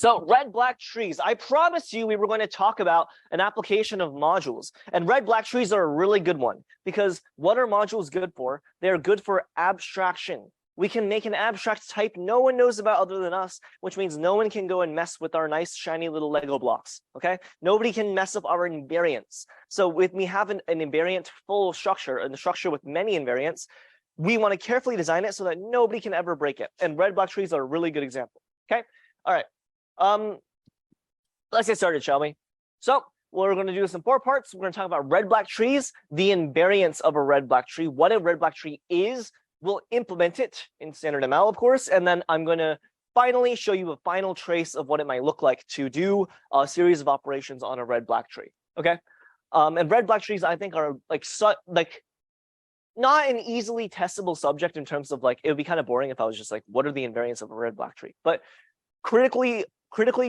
So red-black trees, I promised you we were going to talk about an application of modules. And red-black trees are a really good one because what are modules good for? They're good for abstraction. We can make an abstract type no one knows about other than us, which means no one can go and mess with our nice shiny little Lego blocks, okay? Nobody can mess up our invariants. So with me having an invariant full structure, and a structure with many invariants, we want to carefully design it so that nobody can ever break it. And red-black trees are a really good example, okay? All right. Let's get started, shall we? So we're going to do this in 4 parts. We're going to talk about red-black trees, the invariants of a red-black tree, what a red-black tree is. We'll implement it in standard ML, of course, and then I'm going to finally show you a final trace of what it might look like to do a series of operations on a red-black tree. Okay, and red-black trees, I think, are like not an easily testable subject in terms of like it would be kind of boring if I was just like, what are the invariants of a red-black tree? But critically,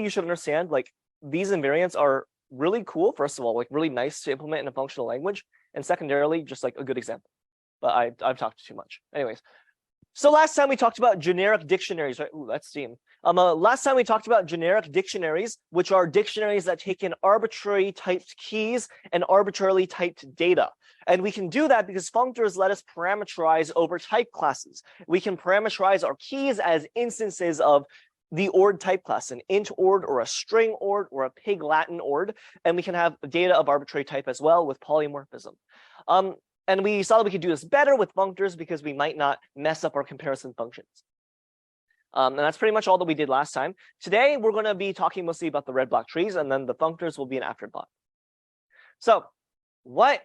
you should understand like these invariants are really cool. First of all, like really nice to implement in a functional language, and secondarily, just like a good example. But I've talked too much. Anyways, so last time we talked about generic dictionaries, right? Ooh, that's Steam. Last time we talked about generic dictionaries, which are dictionaries that take in arbitrary typed keys and arbitrarily typed data. And we can do that because functors let us parameterize over type classes. We can parameterize our keys as instances of the ord type class, an int ord or a string ord or a pig Latin ord, and we can have data of arbitrary type as well with polymorphism. And we saw that we could do this better with functors because we might not mess up our comparison functions. And that's pretty much all that we did last time. Today, we're going to be talking mostly about the red-black trees, and then the functors will be an afterthought. So what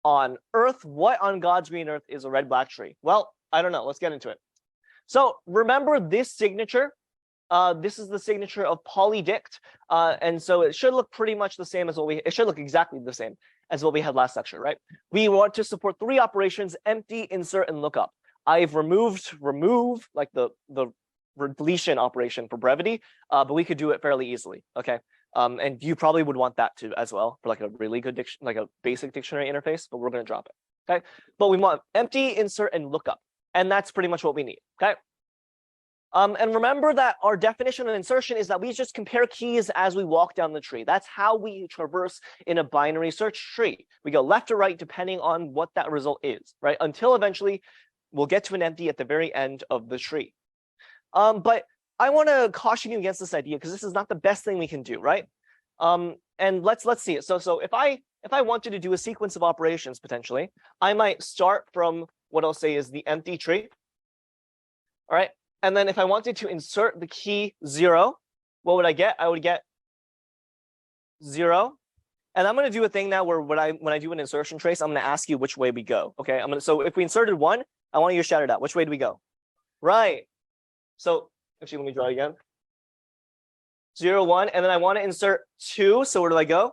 on earth, what on God's green earth is a red-black tree? Well, I don't know. Let's get into it. So remember this signature. This is the signature of polydict. And so it should look pretty much the same as it should look exactly the same as what we had last lecture, right? We want to support 3 operations: empty, insert, and lookup. I've removed remove, like the deletion operation for brevity, but we could do it fairly easily, okay? And you probably would want that too as well for like a really good like a basic dictionary interface, but we're going to drop it, okay? But we want empty, insert, and lookup, and that's pretty much what we need, okay? And remember that our definition of insertion is that we just compare keys as we walk down the tree. That's how we traverse in a binary search tree. We go left or right depending on what that result is, right? Until eventually we'll get to an empty at the very end of the tree. But I want to caution you against this idea because this is not the best thing we can do, right? And let's see it. So if I wanted to do a sequence of operations potentially, I might start from what I'll say is the empty tree. All right. And then if I wanted to insert the key 0, what would I get? I would get 0. And I'm going to do a thing now where when I do an insertion trace, I'm going to ask you which way we go. Okay. So if we inserted 1, I want you to shout it out. Which way do we go? Right. So actually, let me draw it again. 0, 1, and then I want to insert 2. So where do I go?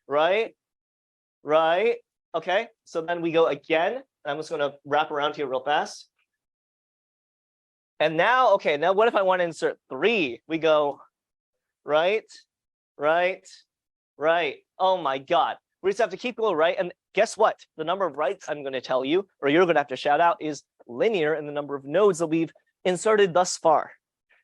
Right. Right. Okay. So then we go again. I'm just going to wrap around here real fast. And now, okay, now what if I want to insert 3? We go right, right, right. Oh my God. We just have to keep going right. And guess what? The number of rights I'm going to tell you, or you're going to have to shout out, is linear in the number of nodes that we've inserted thus far.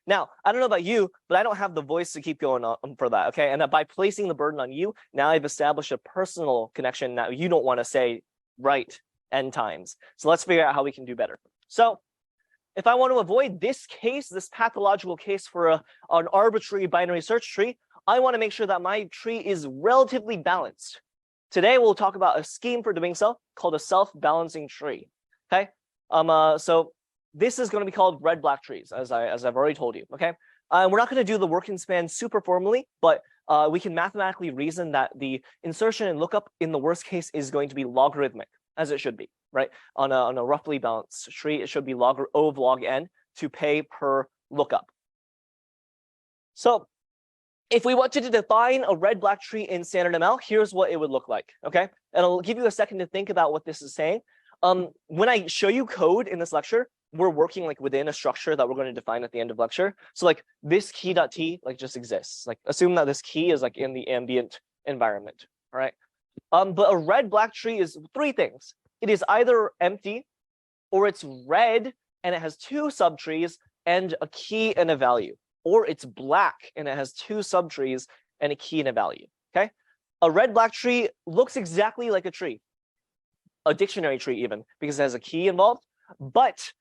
Now, I don't know about you, but I don't have the voice to keep going on for that, okay? And by placing the burden on you, now I've established a personal connection. Now you don't want to say right n times. So let's figure out how we can do better. So if I want to avoid this case, this pathological case for an arbitrary binary search tree, I want to make sure that my tree is relatively balanced. Today, we'll talk about a scheme for doing so called a self-balancing tree. Okay. So this is going to be called red-black trees, as I've already told you. Okay. We're not going to do the working span super formally, but we can mathematically reason that the insertion and lookup in the worst case is going to be logarithmic, as it should be. Right, on a roughly balanced tree, it should be log O of log n to pay per lookup. So if we wanted to define a red-black tree in standard ML, here's what it would look like. Okay, and I'll give you a second to think about what this is saying. When I show you code in this lecture, we're working like within a structure that we're going to define at the end of lecture. So like this key.t like just exists. Like assume that this key is like in the ambient environment. All right. But a red-black tree is 3 things. It is either empty, or it's red and it has 2 subtrees and a key and a value. or it's black and it has two subtrees and a key and a value. Okay, a red-black tree looks exactly like a tree, a dictionary tree even, because it has a key involved. But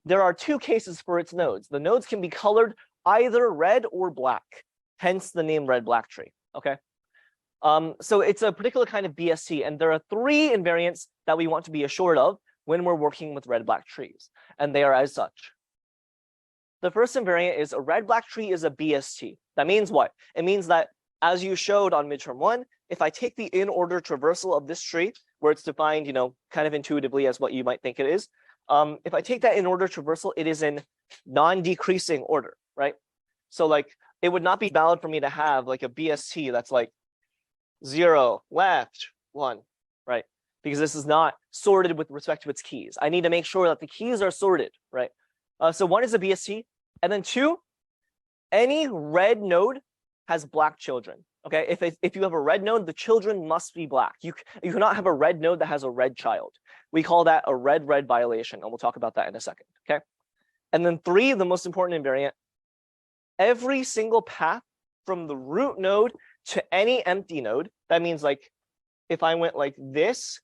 there are two cases for its nodes. The nodes can be colored either red or black, hence the name red-black tree. Okay. So it's a particular kind of BST, and there are three invariants that we want to be assured of when we're working with red-black trees, and they are as such. The first invariant is a red-black tree is a BST. That means what? It means that, as you showed on midterm 1, if I take the in-order traversal of this tree, where it's defined, kind of intuitively as what you might think it is, if I take that in-order traversal, it is in non-decreasing order, right? So like, it would not be valid for me to have like a BST that's like 0, left, 1, right? Because this is not sorted with respect to its keys. I need to make sure that the keys are sorted, right? So 1 is a BST, and then 2, any red node has black children. Okay, if you have a red node, the children must be black. You cannot have a red node that has a red child. We call that a red-red violation, and we'll talk about that in a second. Okay, and then 3, the most important invariant. Every single path from the root node to any empty node, that means like if I went like this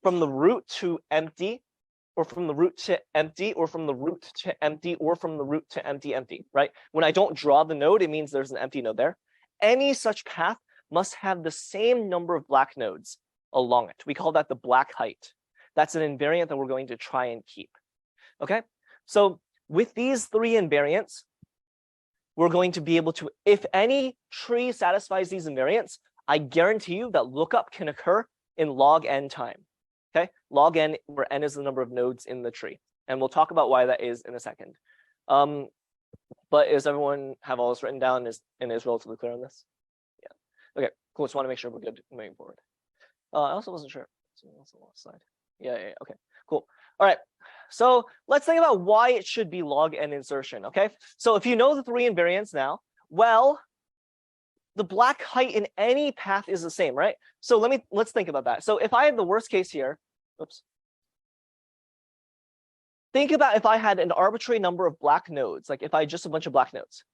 from the root to empty, or from the root to empty, or from the root to empty, or from the root to empty, right? When I don't draw the node, it means there's an empty node there. Any such path must have the same number of black nodes along it. We call that the black height. That's an invariant that we're going to try and keep. Okay, so with these 3 invariants, we're going to be able to, if any tree satisfies these invariants, I guarantee you that lookup can occur in log n time. Okay, log n, where n is the number of nodes in the tree. And we'll talk about why that is in a second. But does everyone have all this written down and is relatively clear on this? Yeah. Okay, cool. Just want to make sure we're good moving forward. I also wasn't sure. So that's the last slide. Yeah. Okay, cool. All right. So let's think about why it should be log n insertion. Okay. So if you know the 3 invariants now, well, the black height in any path is the same, right? So let's think about that. So if I have the worst case here, oops. Think about if I had an arbitrary number of black nodes, like if I had just a bunch of black nodes.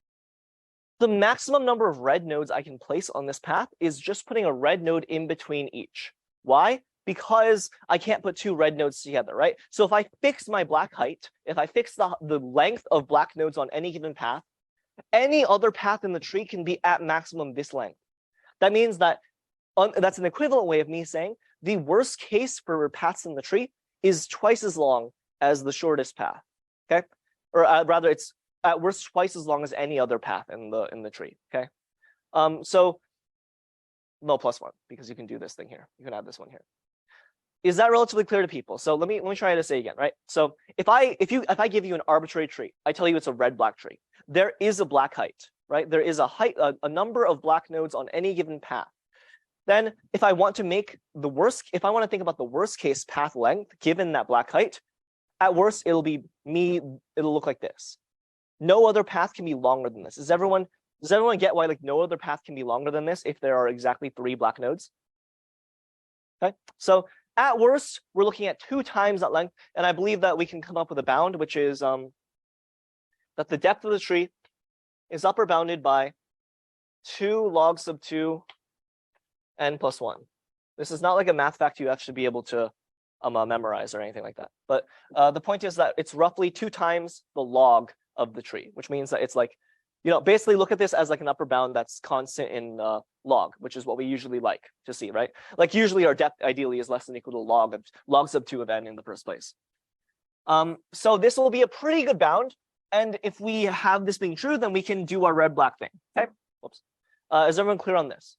The maximum number of red nodes I can place on this path is just putting a red node in between each. Why? Because I can't put 2 red nodes together, right? So if I fix my black height, if I fix the length of black nodes on any given path, any other path in the tree can be at maximum this length. That means that that's an equivalent way of me saying the worst case for paths in the tree is twice as long as the shortest path. Okay, or rather, it's at worst twice as long as any other path in the tree. Okay, so no +1 because you can do this thing here. You can add this one here. Is that relatively clear to people? So let me try to say again, right? So if I give you an arbitrary tree, I tell you it's a red-black tree. There is a black height, right? There is a height, a number of black nodes on any given path. Then if I want to make if I want to think about the worst case path length given that black height, at worst it'll look like this. No other path can be longer than this. Does everyone get why like no other path can be longer than this if there are exactly 3 black nodes? Okay, so at worst, we're looking at 2 times that length, and I believe that we can come up with a bound, which is that the depth of the tree is upper bounded by 2 log sub 2 n plus 1. This is not like a math fact you have to be able to memorize or anything like that. But the point is that it's roughly 2 times the log of the tree, which means that it's like, basically look at this as like an upper bound that's constant in log, which is what we usually like to see, right? Like usually our depth ideally is less than or equal to log sub 2 of n in the first place. So this will be a pretty good bound. And if we have this being true, then we can do our red-black thing. Okay. Whoops. Is everyone clear on this?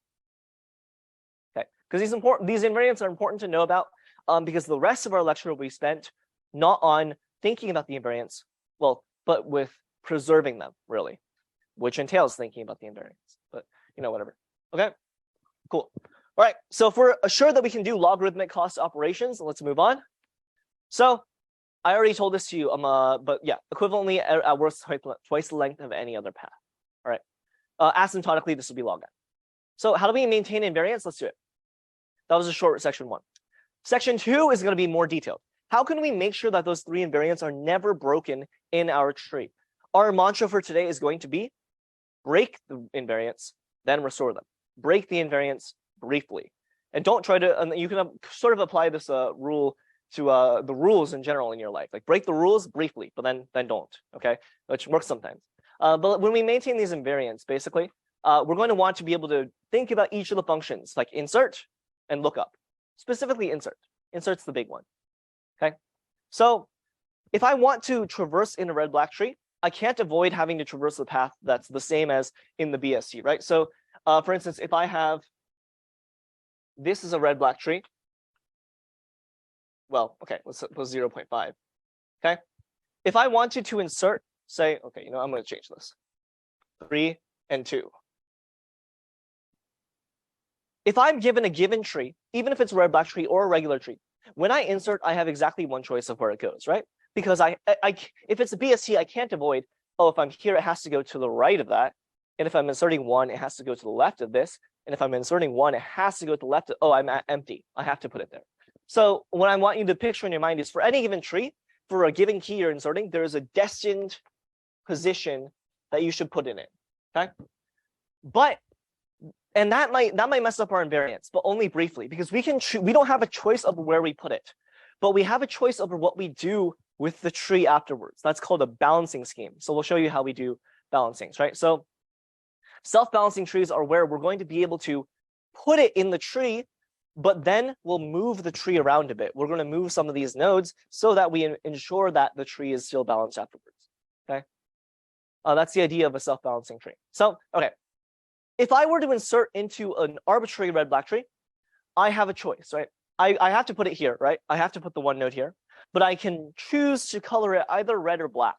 Okay. Because these invariants are important to know about because the rest of our lecture will be spent not on thinking about the invariants, but with preserving them, really, which entails thinking about the invariants. But whatever. Okay. Cool. All right. So if we're assured that we can do logarithmic cost operations, let's move on. So I already told this to you, but yeah, equivalently at worst twice the length of any other path. All right. Asymptotically, this will be log n. So how do we maintain invariance? Let's do it. That was a short section 1. Section 2 is going to be more detailed. How can we make sure that those 3 invariants are never broken in our tree? our mantra for today is going to be break the invariants, then restore them. Break the invariants briefly. And don't try to, and you can sort of apply this rule to the rules in general in your life. Like break the rules briefly, but then don't, okay? Which works sometimes. But when we maintain these invariants, basically, we're going to want to be able to think about each of the functions, like insert and lookup. Specifically insert. Insert's the big one, okay? So if I want to traverse in a red-black tree, I can't avoid having to traverse the path that's the same as in the BST, right? So for instance, if I have, this is a red-black tree. Well, okay, let's suppose 0.5, okay? If I wanted to insert, say, okay, I'm going to change this, 3 and 2. If I'm given a given tree, even if it's a red-black tree or a regular tree, when I insert, I have exactly one choice of where it goes, right? Because if it's a BST, I can't avoid, oh, if I'm here, it has to go to the right of that. And if I'm inserting 1, it has to go to the left of this. And if I'm inserting 1, it has to go to the left of, oh, I'm at empty. I have to put it there. So what I want you to picture in your mind is for any given tree, for a given key you're inserting, there is a destined position that you should put in it, okay? And that might mess up our invariants, but only briefly, because we don't have a choice over where we put it, but we have a choice over what we do with the tree afterwards. That's called a balancing scheme. So we'll show you how we do balancings, right? So self-balancing trees are where we're going to be able to put it in the tree, but then we'll move the tree around a bit. We're going to move some of these nodes so that we ensure that the tree is still balanced afterwards, okay? That's the idea of a self-balancing tree. So, okay. If I were to insert into an arbitrary red-black tree, I have a choice, right? I have to put it here, right? I have to put the one node here, but I can choose to color it either red or black.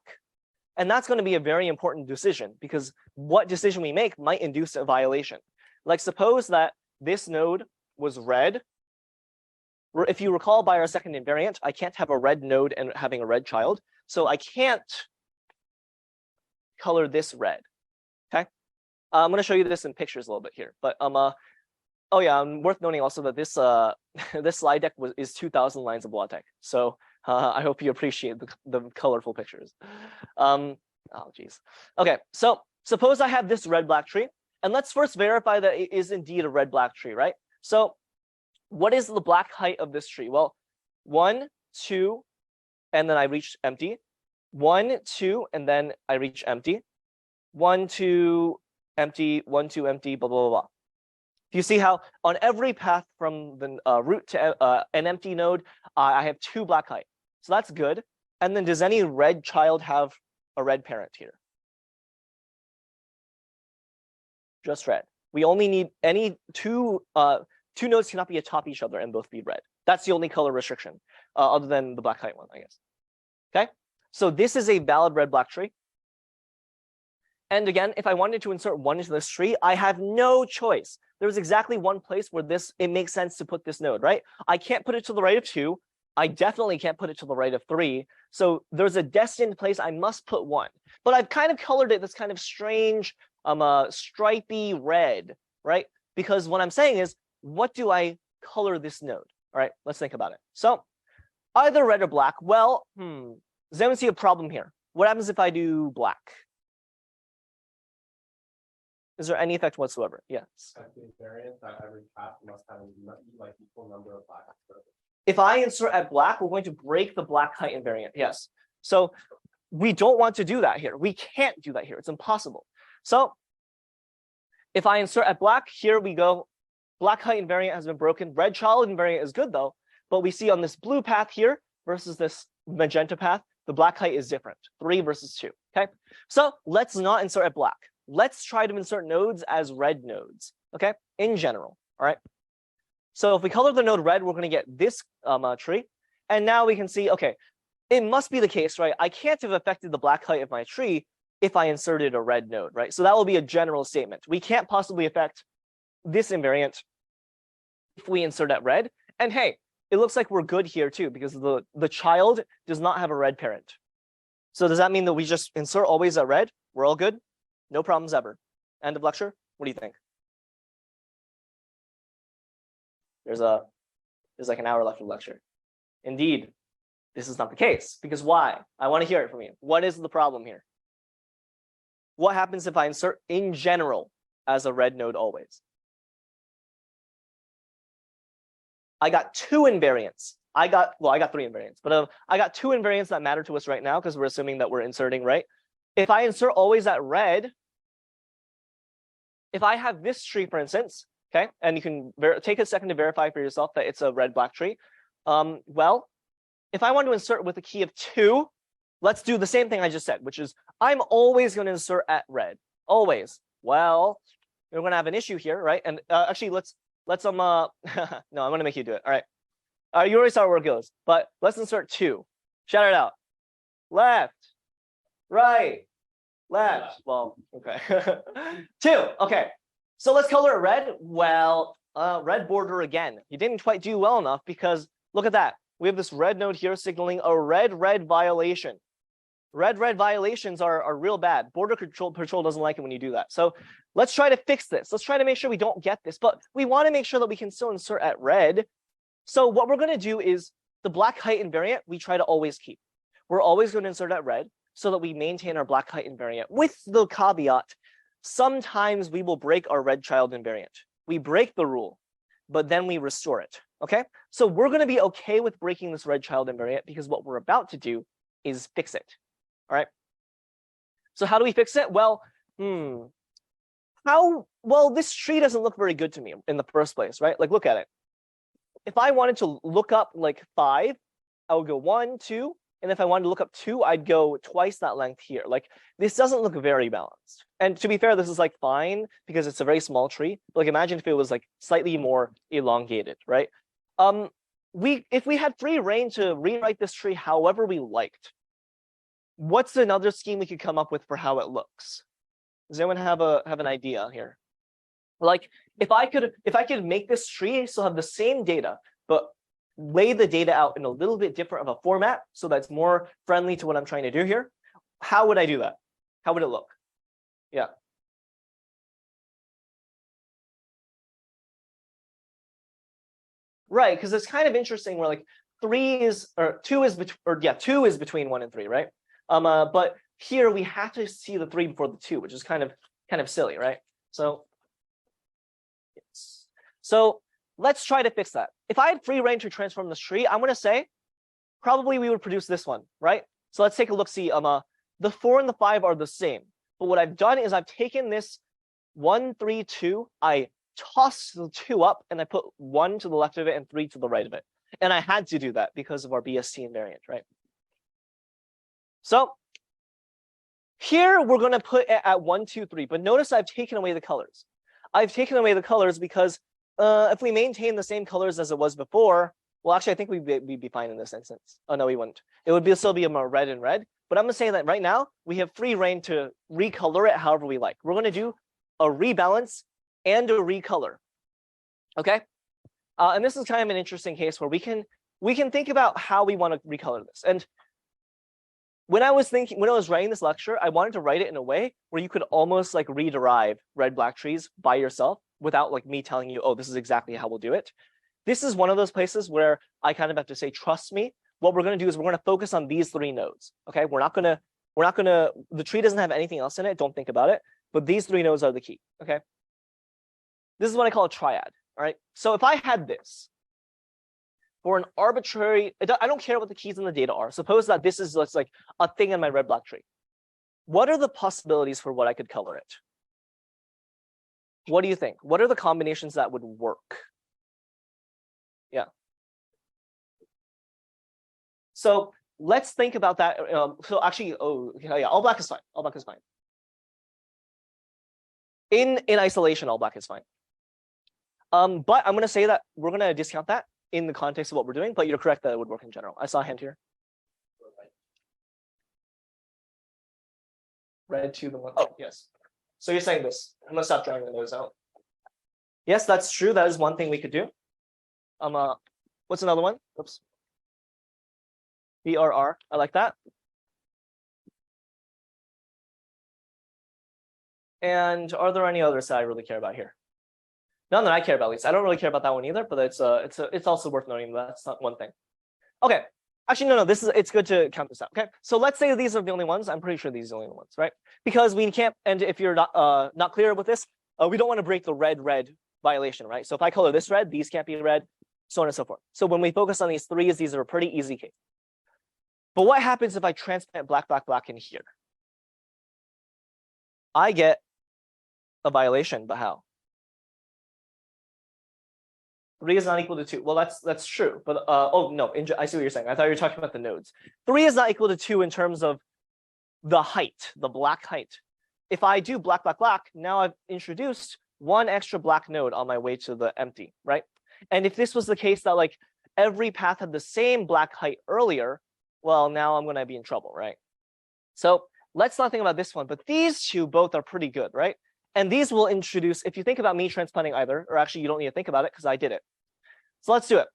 And that's going to be a very important decision because what decision we make might induce a violation. Like suppose that this node was red. If you recall by our second invariant, I can't have a red node and having a red child. So I can't color this red, okay? I'm going to show you this in pictures a little bit here, but oh yeah, worth noting also that this this slide deck is 2,000 lines of LaTeX. So I hope you appreciate the colorful pictures. Oh geez. Okay, so suppose I have this red-black tree, and let's first verify that it is indeed a red-black tree, right? So what is the black height of this tree? Well, 1, 2, and then I reach empty. 1, 2, and then I reach empty. 1, 2, empty, 1, 2, empty, blah, blah, blah, blah. You see how on every path from the root to an empty node, I have 2 black height. So that's good. And then does any red child have a red parent here? Just red. We only need any two nodes cannot be atop each other and both be red. That's the only color restriction, other than the black height one, I guess. Okay, so this is a valid red-black tree. And again, if I wanted to insert 1 into this tree, I have no choice. There's exactly one place where it makes sense to put this node, right? I can't put it to the right of 2. I definitely can't put it to the right of 3. So there's a destined place I must put 1. But I've kind of colored it this kind of strange, stripy red, right? Because what I'm saying is, what do I color this node? All right, let's think about it. So either red or black. Well, does anyone see a problem here? What happens if I do black? Is there any effect whatsoever? Yes. Invariant that every path must have like equal number of black. If I insert at black, we're going to break the black height invariant. Yes. So we don't want to do that here. We can't do that here. It's impossible. So if I insert at black, here we go. Black height invariant has been broken. Red child invariant is good though. But we see on this blue path here versus this magenta path, the black height is different. 3 versus 2. Okay. So let's not insert at black. Let's try to insert nodes as red nodes, okay, in general, all right? So if we color the node red, we're going to get this tree. And now we can see, okay, it must be the case, right? I can't have affected the black height of my tree if I inserted a red node, right? So that will be a general statement. We can't possibly affect this invariant if we insert at red. And hey, it looks like we're good here too, because the child does not have a red parent. So does that mean that we just insert always at red? We're all good? No problems ever. End of lecture. What do you think? There's like an hour left of lecture. Indeed, this is not the case. Because why? I want to hear it from you. What is the problem here? what happens if I insert in general as a red node always? I got two invariants. I got three invariants, but I got two invariants that matter to us right now because we're assuming that we're inserting, right? If I insert always at red, if I have this tree, for instance, okay, and you can take a second to verify for yourself that it's a red-black tree. Well, if I want to insert with a key of 2, let's do the same thing I just said, which is I'm always going to insert at red, always. Well, we're going to have an issue here, right? And actually, let's no, I'm going to make you do it. All right. You already saw where it goes, but let's insert 2. Shout it out. Left, right, left. Well, okay. 2. Okay. So let's color it red. Well, red border again. You didn't quite do well enough because look at that. We have this red node here signaling a red violation. Red violations are real bad. Border control doesn't like it when you do that. So let's try to fix this. Let's try to make sure we don't get this, but we want to make sure that we can still insert at red. So what we're going to do is the black height invariant, we try to always keep. We're always going to insert at red so that we maintain our black height invariant with the caveat, sometimes we will break our red child invariant. We break the rule, but then we restore it, okay? So we're going to be okay with breaking this red child invariant because what we're about to do is fix it, all right? So how do we fix it? Well, this tree doesn't look very good to me in the first place, right? Like, look at it. If I wanted to look up like 5, I would go 1, 2. And if I wanted to look up 2, I'd go twice that length here. Like, this doesn't look very balanced. And to be fair, this is like fine because it's a very small tree. But like, imagine if it was like slightly more elongated, right? If we had free reign to rewrite this tree however we liked, what's another scheme we could come up with for how it looks? Does anyone have an idea here? Like, if I could make this tree still have the same data, but lay the data out in a little bit different of a format so that's more friendly to what I'm trying to do here, how would I do that? How would it look? Yeah. Right, because it's kind of interesting where like 2 is between 1 and 3, right? But here we have to see the 3 before the 2, which is kind of silly, right? So yes. So let's try to fix that. If I had free reign to transform this tree, I'm going to say probably we would produce this one, right? So let's take a look. See, the 4 and the 5 are the same. But what I've done is I've taken this 1, 3, 2. I tossed the 2 up and I put 1 to the left of it and 3 to the right of it. And I had to do that because of our BST invariant, right? So here we're going to put it at 1, 2, 3. But notice I've taken away the colors. I've taken away the colors because if we maintain the same colors as it was before, well, actually, I think we'd be fine in this instance. Oh, no, we wouldn't. It would still be more red and red. But I'm going to say that right now, we have free reign to recolor it however we like. We're going to do a rebalance and a recolor. Okay? And this is kind of an interesting case where we can think about how we want to recolor this. And when I was writing this lecture, I wanted to write it in a way where you could almost like rederive red-black trees by yourself without like me telling you, oh, this is exactly how we'll do it. This is one of those places where I kind of have to say, trust me. What we're going to do is we're going to focus on these 3 nodes. Okay, we're not gonna. The tree doesn't have anything else in it. Don't think about it. But these 3 nodes are the key. Okay. This is what I call a triad. All right. So if I had this for an arbitrary, I don't care what the keys in the data are. Suppose that this is like a thing in my red-black tree. What are the possibilities for what I could color it? What do you think? What are the combinations that would work? Yeah. So let's think about that. So actually, yeah, all black is fine. All black is fine. In isolation, all black is fine. But I'm going to say that we're going to discount that in the context of what we're doing. But you're correct that it would work in general. I saw a hand here. Red to the 1. Oh, yes. So you're saying this. I'm going to stop drawing the nose out. Yes, that's true. That is one thing we could do. What's another one? Oops. BRR. I like that. And are there any others that I really care about here? None that I care about, at least. I don't really care about that one either, but it's also worth noting that that's not one thing. Okay, Actually, no, it's good to count this out. Okay, so let's say these are the only ones. I'm pretty sure these are the only ones, right? Because we can't, and if you're not clear with this, we don't want to break the red violation, right? So if I color this red, these can't be red, so on and so forth. So when we focus on these threes, these are a pretty easy case. But what happens if I transplant black in here? I get a violation, but how? 3 is not equal to 2. Well, that's true, but oh no, I see what you're saying. I thought you were talking about the nodes. 3 is not equal to 2 in terms of the height, the black height. If I do black, now I've introduced one extra black node on my way to the empty, right? And if this was the case that like every path had the same black height earlier, well, now I'm going to be in trouble, right? So let's not think about this one, but these two both are pretty good, right? And these will introduce, if you think about me transplanting either, or actually you don't need to think about it because I did it. So let's do it.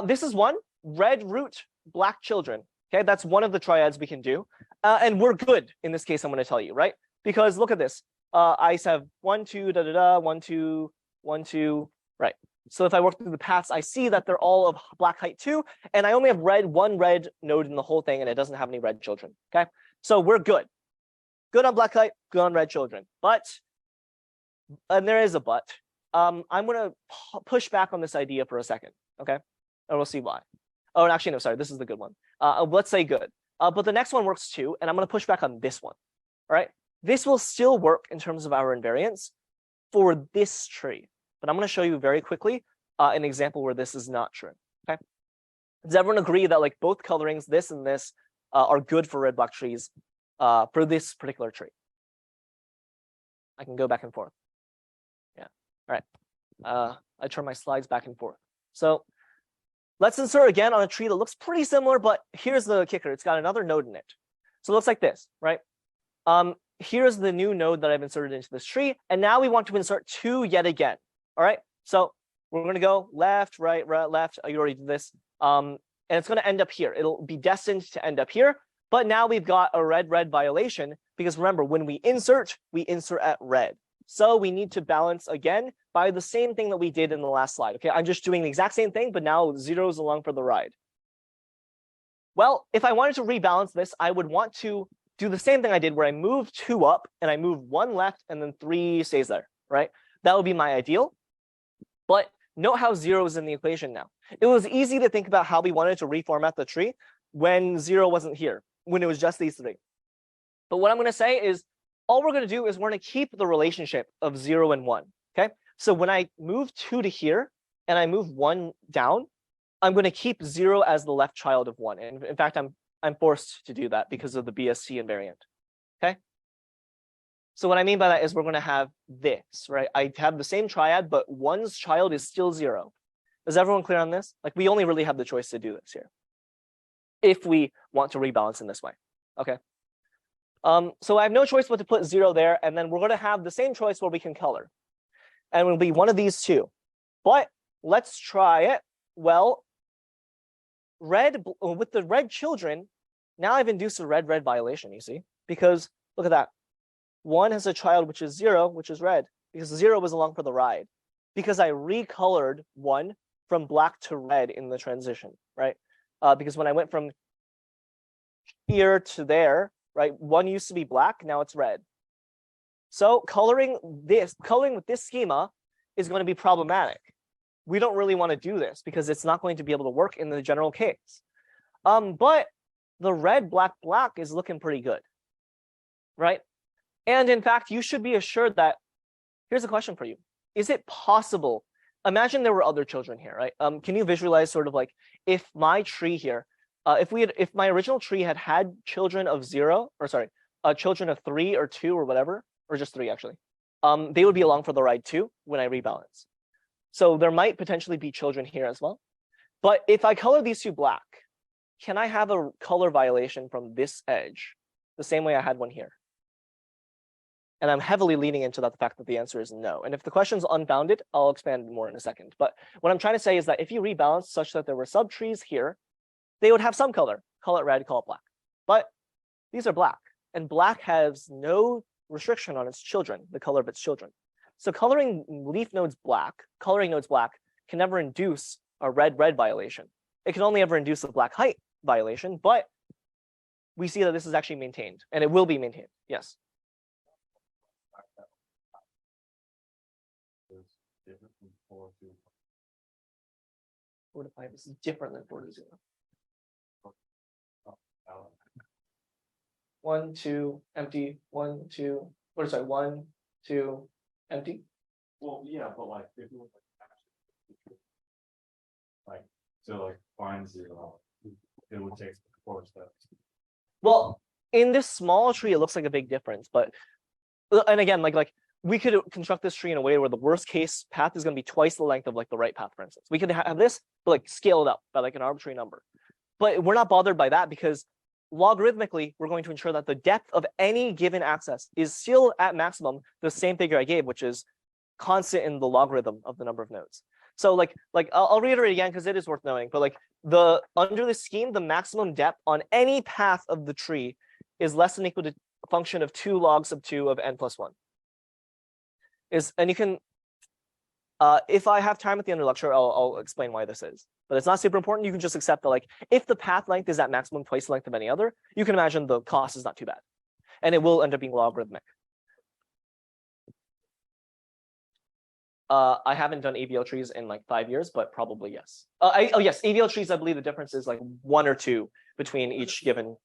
This is one, red root, black children. Okay, that's one of the triads we can do. And we're good in this case, I'm going to tell you, right? Because look at this. I have 1, 2, 1, 2, 1, 2, right? So if I work through the paths, I see that they're all of black height 2, and I only have one red node in the whole thing, and it doesn't have any red children. Okay, so we're good. Good on black height, good on red children. But, and there is a but. I'm going to push back on this idea for a second, okay? And we'll see why. Oh, and actually, no, sorry, this is the good one. Let's say good. But the next one works too, and I'm going to push back on this one, all right? This will still work in terms of our invariance for this tree. But I'm going to show you very quickly an example where this is not true, okay? Does everyone agree that like both colorings, this and this, are good for red-black trees for this particular tree? I can go back and forth. Yeah, all right. I turn my slides back and forth. So let's insert again on a tree that looks pretty similar, but here's the kicker. It's got another node in it. So it looks like this, right? Here's the new node that I've inserted into this tree. And now we want to insert 2 yet again. All right, so we're going to go left, right, left. You already did this. And it's going to end up here. It'll be destined to end up here. But now we've got a red violation because remember, when we insert at red. So we need to balance again by the same thing that we did in the last slide. Okay, I'm just doing the exact same thing, but now 0's along for the ride. Well, if I wanted to rebalance this, I would want to do the same thing I did where I move 2 up and I move 1 left and then 3 stays there, right? That would be my ideal. But note how 0 is in the equation now. It was easy to think about how we wanted to reformat the tree when 0 wasn't here, when it was just these 3. But what I'm going to say is all we're going to do is we're going to keep the relationship of 0 and 1. Okay, so when I move 2 to here and I move 1 down, I'm going to keep 0 as the left child of 1. And in fact, I'm forced to do that because of the BSC invariant. Okay. So what I mean by that is we're going to have this, right? I have the same triad, but 1's child is still 0. Is everyone clear on this? Like we only really have the choice to do this here if we want to rebalance in this way. Okay. So I have no choice but to put 0 there, and then we're going to have the same choice where we can color. And it'll be one of these two. But let's try it. Well, with the red children, now I've induced a red violation, you see? Because look at that. 1 has a child which is 0, which is red, because 0 was along for the ride. Because I recolored 1 from black to red in the transition, right? Because when I went from here to there, right, 1 used to be black, now it's red. So coloring with this schema is going to be problematic. We don't really want to do this because it's not going to be able to work in the general case. But the red, black is looking pretty good, right? And in fact, you should be assured that, here's a question for you. Is it possible, imagine there were other children here, right? Can you visualize sort of like if my tree here, if my original tree had children of 0, or sorry, children of 3 or 2 or whatever, or just 3 actually, they would be along for the ride too when I rebalance. So there might potentially be children here as well. But if I color these 2 black, can I have a color violation from this edge the same way I had one here? And I'm heavily leaning into the fact that the answer is no. And if the question's unbounded, I'll expand more in a second. But what I'm trying to say is that if you rebalance such that there were subtrees here, they would have some color. Call it red, call it black. But these are black. And black has no restriction on its children, the color of its children. So coloring nodes black can never induce a red violation. It can only ever induce a black height violation, but we see that this is actually maintained, and it will be maintained. Yes. Different from 4 to 4 to 5 is different than 4 to 0. 1, 2, empty. 1, 2. Or sorry, 1, 2, empty. Well, yeah, but like if you like so like find 0, it would take 4 steps. Well, in this small tree, it looks like a big difference, but and again, like we could construct this tree in a way where the worst case path is going to be twice the length of like the right path, for instance. We could have this, but like scale it up by like an arbitrary number. But we're not bothered by that because logarithmically, we're going to ensure that the depth of any given access is still at maximum the same figure I gave, which is constant in the logarithm of the number of nodes. So like I'll reiterate again because it is worth knowing, but like under this scheme, the maximum depth on any path of the tree is less than or equal to a function of 2 log sub 2 of n plus 1. And you can, if I have time at the end of the lecture, I'll explain why this is. But it's not super important. You can just accept that like if the path length is at maximum twice the length of any other, you can imagine the cost is not too bad, and it will end up being logarithmic. I haven't done AVL trees in like 5 years, but probably yes. Yes, AVL trees. I believe the difference is like 1 or 2 between each given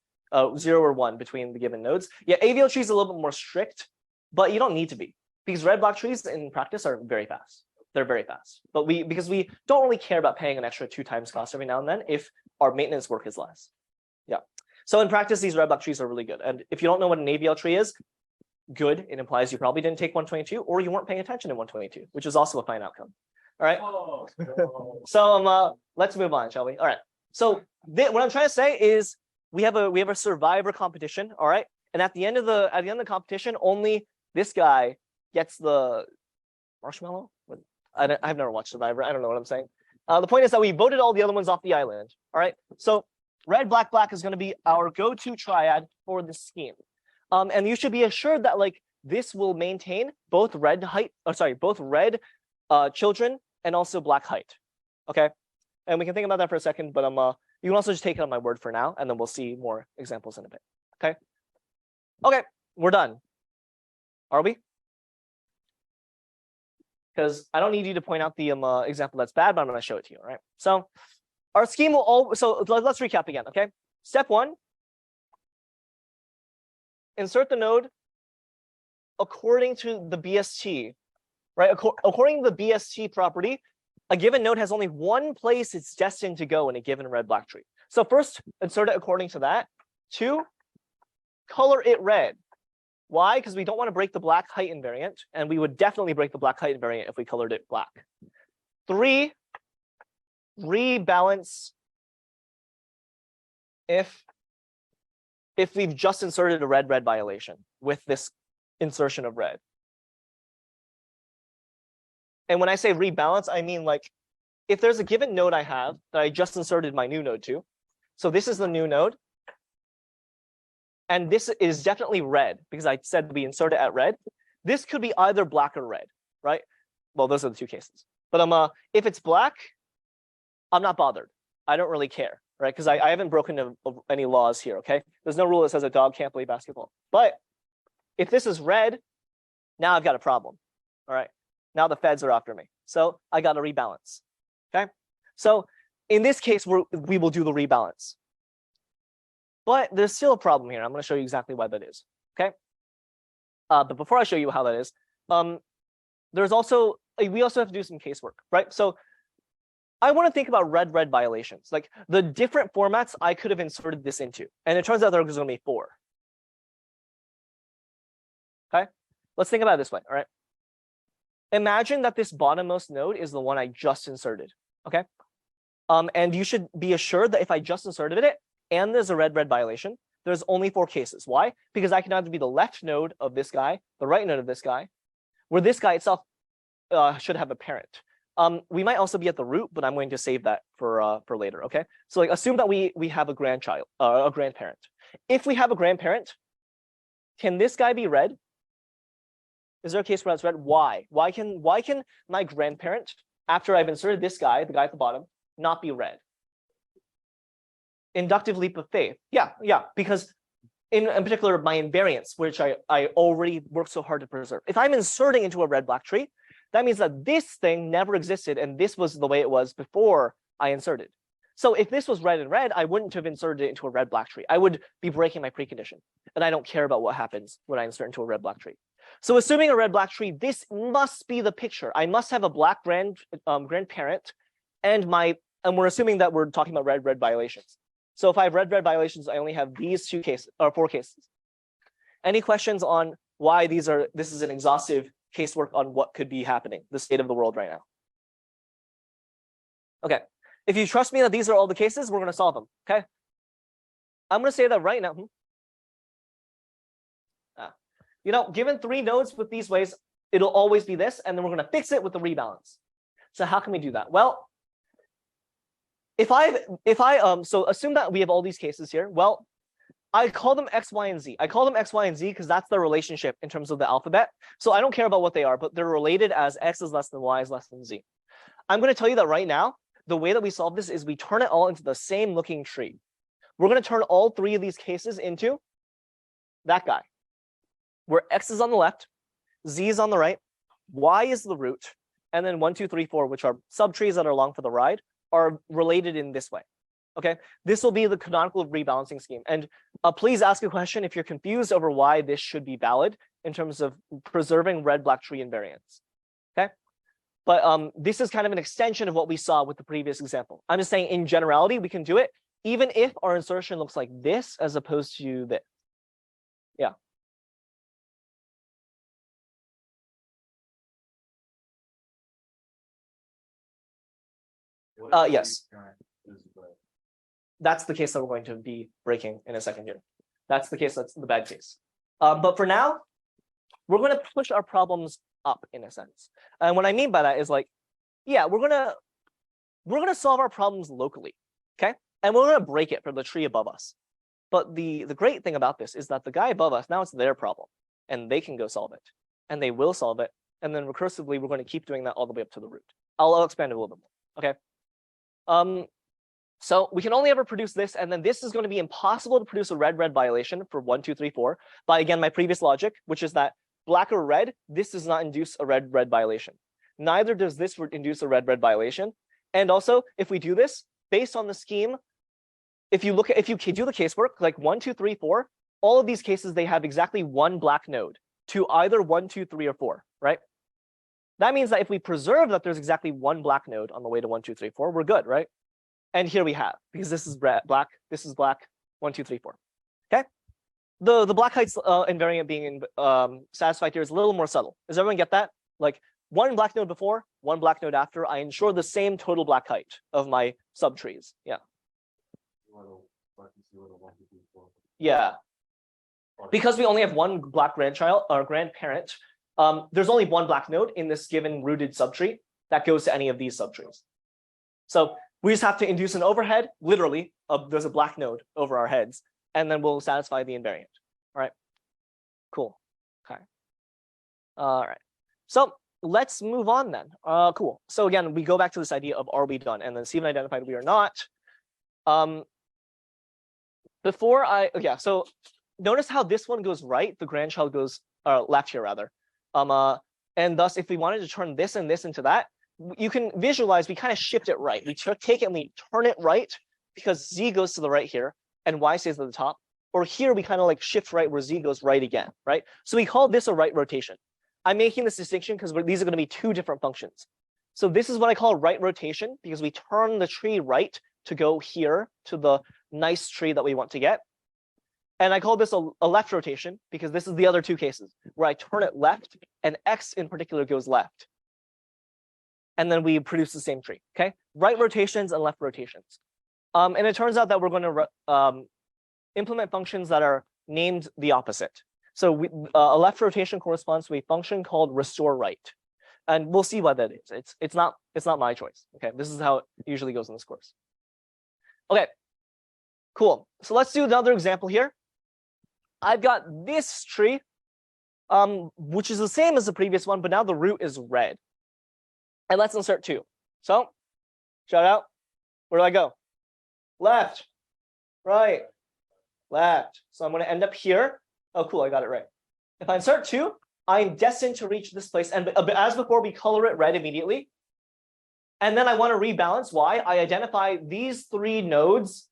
0 or 1 between the given nodes. Yeah, AVL trees are a little bit more strict, but you don't need to be because red block trees in practice are very fast. They're very fast, but because we don't really care about paying an extra 2 times cost every now and then if our maintenance work is less. Yeah. So in practice, these red block trees are really good. And if you don't know what an AVL tree is, good. It implies you probably didn't take 122 or you weren't paying attention in 122, which is also a fine outcome. All right. Oh, no. So let's move on, shall we? All right. So what I'm trying to say is we have a survivor competition. All right. And at the end of the competition, only this guy gets the marshmallow. I've never watched Survivor. I don't know what I'm saying. The point is that we voted all the other ones off the island. All right. So red, black, black is going to be our go-to triad for this scheme. And you should be assured that like this will maintain both red children and also black height. Okay. And we can think about that for a second, but you can also just take it on my word for now, and then we'll see more examples in a bit. Okay. Okay, we're done. Are we? Because I don't need you to point out the example that's bad, but I'm going to show it to you. All right. So our scheme will so let's recap again. Okay. Step 1. Insert the node according to the BST, right? According to the BST property, a given node has only one place it's destined to go in a given red-black tree. So first, insert it according to that. 2, color it red. Why? Because we don't want to break the black height invariant, and we would definitely break the black height invariant if we colored it black. 3, rebalance if we've just inserted a red-red violation with this insertion of red. And when I say rebalance, I mean like if there's a given node I have that I just inserted my new node to, so this is the new node, and this is definitely red because I said we insert it at red. This could be either black or red, right? Well, those are the 2 cases. But if it's black, I'm not bothered. I don't really care, right? Because I haven't broken any laws here, okay? There's no rule that says a dog can't play basketball. But if this is red, now I've got a problem, all right? Now the feds are after me. So I got to rebalance, okay? So in this case, we will do the rebalance. But there's still a problem here. I'm going to show you exactly why that is, okay? But before I show you how that is, we also have to do some casework, right? So I want to think about red-red violations, like the different formats I could have inserted this into. And it turns out there's going to be 4. Okay, let's think about it this way, all right? Imagine that this bottommost node is the one I just inserted, okay? And you should be assured that if I just inserted it and there's a red-red violation, there's only 4 cases. Why? Because I can either be the left node of this guy, the right node of this guy, where this guy itself should have a parent. We might also be at the root, but I'm going to save that for later, okay? So like assume that we have a grandchild, a grandparent. If we have a grandparent, can this guy be red? Is there a case where that's red? Why? Why can my grandparent, after I've inserted this guy, the guy at the bottom, not be red? Inductive leap of faith. Yeah, because in particular, my invariants, which I already worked so hard to preserve. If I'm inserting into a red-black tree, that means that this thing never existed, and this was the way it was before I inserted. So if this was red and red, I wouldn't have inserted it into a red-black tree. I would be breaking my precondition, and I don't care about what happens when I insert into a red-black tree. So assuming a red-black tree, this must be the picture. I must have a black grandparent, and we're assuming that we're talking about red-red violations. So if I have red-red violations, I only have these 2 cases or 4 cases. Any questions on why this is an exhaustive casework on what could be happening, the state of the world right now? Okay. If you trust me that these are all the cases, we're going to solve them. Okay. I'm going to say that right now. Given 3 nodes with these ways, it'll always be this, and then we're going to fix it with the rebalance. So how can we do that? Well, so assume that we have all these cases here. Well, I call them X, Y, and Z. I call them X, Y, and Z because that's their relationship in terms of the alphabet. So I don't care about what they are, but they're related as X is less than Y is less than Z. I'm going to tell you that right now, the way that we solve this is we turn it all into the same looking tree. We're going to turn all 3 of these cases into that guy, where X is on the left, Z is on the right, Y is the root, and then 1, 2, 3, 4, which are subtrees that are along for the ride, are related in this way. Okay, this will be the canonical rebalancing scheme. And please ask a question if you're confused over why this should be valid in terms of preserving red-black tree invariants. Okay, but this is kind of an extension of what we saw with the previous example. I'm just saying in generality, we can do it even if our insertion looks like this as opposed to this. Yeah. Yes. That's the case that we're going to be breaking in a second here. That's the case that's the bad case. But for now, we're going to push our problems up in a sense. And what I mean by that is like, yeah, we're gonna solve our problems locally, okay? And we're gonna break it for the tree above us. But the great thing about this is that the guy above us, now it's their problem, and they can go solve it, and they will solve it. And then recursively, we're going to keep doing that all the way up to the root. I'll expand it a little bit more, okay? So we can only ever produce this, and then this is going to be impossible to produce a red-red violation for 1, 2, 3, 4 by, again, my previous logic, which is that black or red, this does not induce a red-red violation. Neither does this induce a red-red violation. And also, if we do this, based on the scheme, if you do the casework, like 1, 2, 3, 4, all of these cases, they have exactly 1 black node to either 1, 2, 3, or 4, right? That means that if we preserve that there's exactly 1 black node on the way to 1, 2, 3, 4, we're good, right? And here we have, because this is black, this is black, 1, 2, 3, 4. Okay? The black heights invariant being satisfied here is a little more subtle. Does everyone get that? Like 1 black node before, 1 black node after, I ensure the same total black height of my subtrees. Yeah. Yeah. Because we only have 1 black grandchild or grandparent, there's only 1 black node in this given rooted subtree that goes to any of these subtrees. So we just have to induce an overhead, literally, there's a black node over our heads, and then we'll satisfy the invariant. All right, cool. Okay. All right. So let's move on then. Cool. So again, we go back to this idea of are we done, and then Stephen identified we are not. So notice how this one goes right, the grandchild goes left here rather. And thus, if we wanted to turn this and this into that, you can visualize we kind of shift it right. We take it and we turn it right because Z goes to the right here and Y stays at the top. Or here we kind of like shift right where Z goes right again, right? So we call this a right rotation. I'm making this distinction because these are going to be 2 different functions. So this is what I call right rotation because we turn the tree right to go here to the nice tree that we want to get. And I call this a left rotation because this is the other 2 cases where I turn it left and X in particular goes left. And then we produce the same tree, okay? Right rotations and left rotations. And it turns out that we're going to implement functions that are named the opposite. So a left rotation corresponds to a function called restore right. And we'll see what that is. It's not my choice, okay? This is how it usually goes in this course. Okay, cool. So let's do another example here. I've got this tree, which is the same as the previous one, but now the root is red. And let's insert 2. So, shout out. Where do I go? Left. right, left. So I'm going to end up here. Oh, cool, I got it right. If I insert 2, I'm destined to reach this place. And as before, we color it red immediately. And then I want to rebalance. Why? I identify these 3 nodes,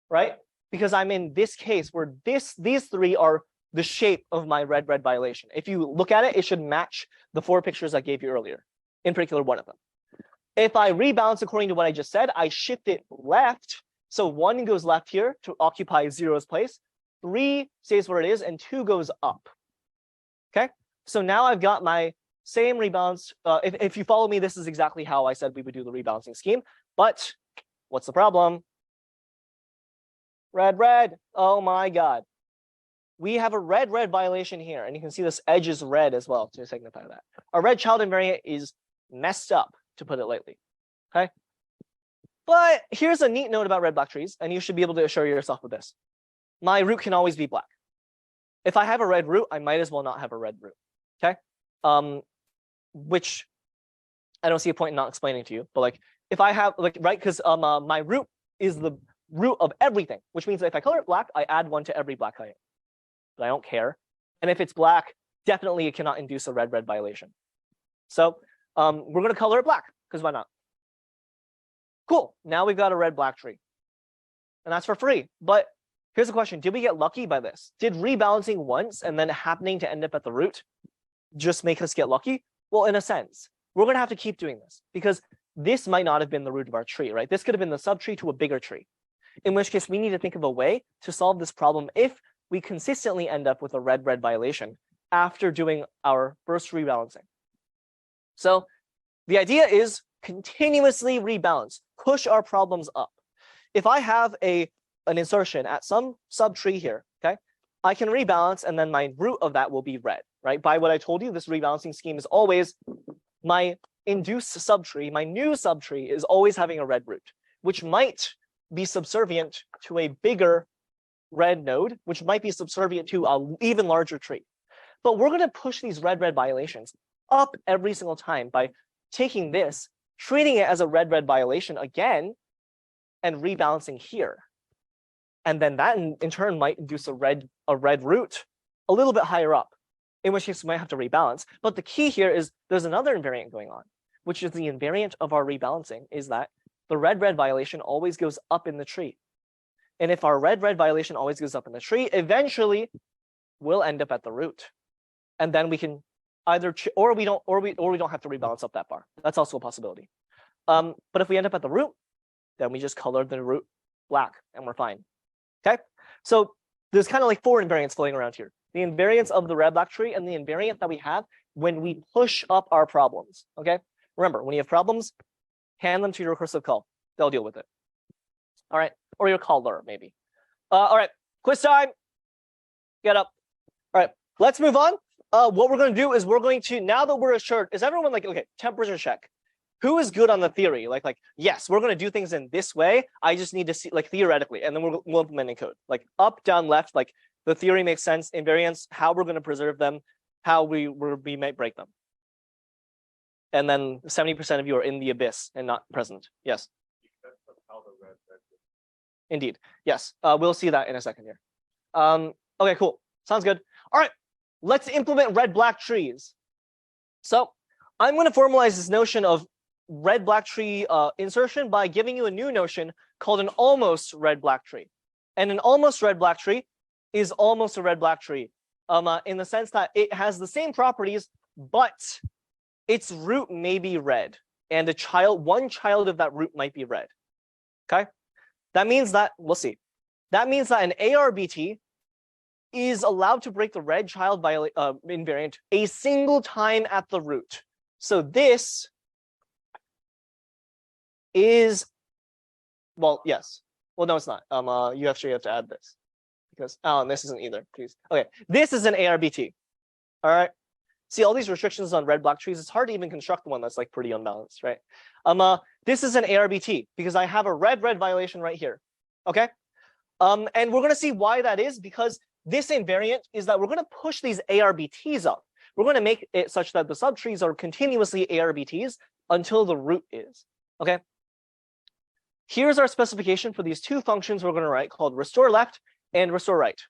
right? Because I'm in this case where these 3 are the shape of my red violation. If you look at it, it should match the 4 pictures I gave you earlier, in particular one of them. If I rebalance according to what I just said, I shift it left. So 1 goes left here to occupy 0's place. 3 stays where it is, and 2 goes up. Okay, so now I've got my same rebalance. If you follow me, this is exactly how I said we would do the rebalancing scheme. But what's the problem? Red. Oh my God. We have a red violation here, and you can see this edge is red as well to signify that. Our red child invariant is messed up, to put it lightly. Okay. But here's a neat note about red-black trees, and you should be able to assure yourself of this. My root can always be black. If I have a red root, I might as well not have a red root. Okay. Which I don't see a point in not explaining to you, but like if I have like right, because my root is the root of everything, which means that if I color it black, I add 1 to every black I am. But I don't care. And if it's black, definitely it cannot induce a red violation. So we're going to color it black, because why not? Cool. Now we've got a red-black tree. And that's for free. But here's the question. Did we get lucky by this? Did rebalancing once and then happening to end up at the root just make us get lucky? Well, in a sense, we're going to have to keep doing this, because this might not have been the root of our tree, right? This could have been the subtree to a bigger tree, in which case we need to think of a way to solve this problem if we consistently end up with a red violation after doing our first rebalancing. So the idea is continuously rebalance, push our problems up. If I have an insertion at some subtree here, okay, I can rebalance, and then my root of that will be red, right? By what I told you, this rebalancing scheme is always my induced subtree, my new subtree is always having a red root, which might be subservient to a bigger red node, which might be subservient to an even larger tree. But we're going to push these red violations up every single time by taking this, treating it as a red violation again, and rebalancing here. And then that in turn might induce a red root a little bit higher up, in which case we might have to rebalance. But the key here is there's another invariant going on, which is the invariant of our rebalancing is that the red violation always goes up in the tree. And if our red violation always goes up in the tree, eventually we'll end up at the root. And then we can either or we don't have to rebalance up that far. That's also a possibility. But if we end up at the root, then we just color the root black and we're fine. Okay? So there's kind of like 4 invariants floating around here. The invariance of the red-black tree and the invariant that we have when we push up our problems. Okay? Remember, when you have problems, hand them to your recursive call. They'll deal with it. All right, or your caller maybe. All right, quiz time. Get up. All right, let's move on. What we're going to do is we're going to, now that we're assured, is everyone like, okay, temperature check. Who is good on the theory? Like yes, we're going to do things in this way. I just need to see, like theoretically, and then we'll implement in code. Like up, down, left, like the theory makes sense. Invariants, how we're going to preserve them, how we might break them. And then 70% of you are in the abyss and not present. Yes. Indeed. Yes. We'll see that in a second here. Okay, cool. Sounds good. All right. Let's implement red-black trees. So I'm going to formalize this notion of red-black tree insertion by giving you a new notion called an almost red-black tree. And an almost red-black tree is almost a red-black tree in the sense that it has the same properties, but its root may be red, and one child of that root might be red. Okay? That means that, we'll see. That means that an ARBT is allowed to break the red child invariant a single time at the root. So this is, well, yes. Well, no, it's not. You actually have to add this because, oh, and this isn't either, please. Okay, this is an ARBT. All right. See all these restrictions on red-black trees. It's hard to even construct one that's like pretty unbalanced, right? This is an ARBT because I have a red violation right here. Okay. And we're going to see why that is, because this invariant is that we're going to push these ARBTs up. We're going to make it such that the subtrees are continuously ARBTs until the root is. Okay. Here's our specification for these two functions we're going to write called restore left and restore right.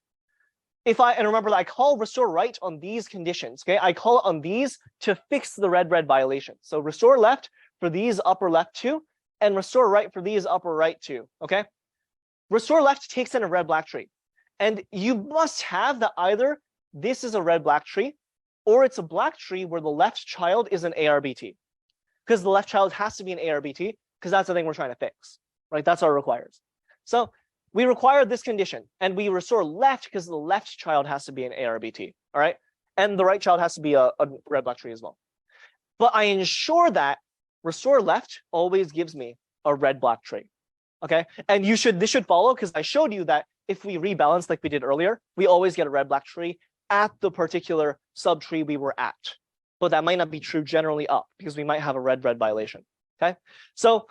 And remember that I call restore right on these conditions, okay? I call it on these to fix the red violation. So restore left for these upper left two, and restore right for these upper right two, okay? Restore left takes in a red black tree. And you must have that either this is a red black tree, or it's a black tree where the left child is an ARBT. Because the left child has to be an ARBT, because that's the thing we're trying to fix, right? That's our requires. So we require this condition, and we restore left because the left child has to be an ARBT, all right? And the right child has to be a red black tree as well. But I ensure that restore left always gives me a red black tree, okay? And this should follow, because I showed you that if we rebalance like we did earlier, we always get a red black tree at the particular subtree we were at. But that might not be true generally up, because we might have a red violation, okay? So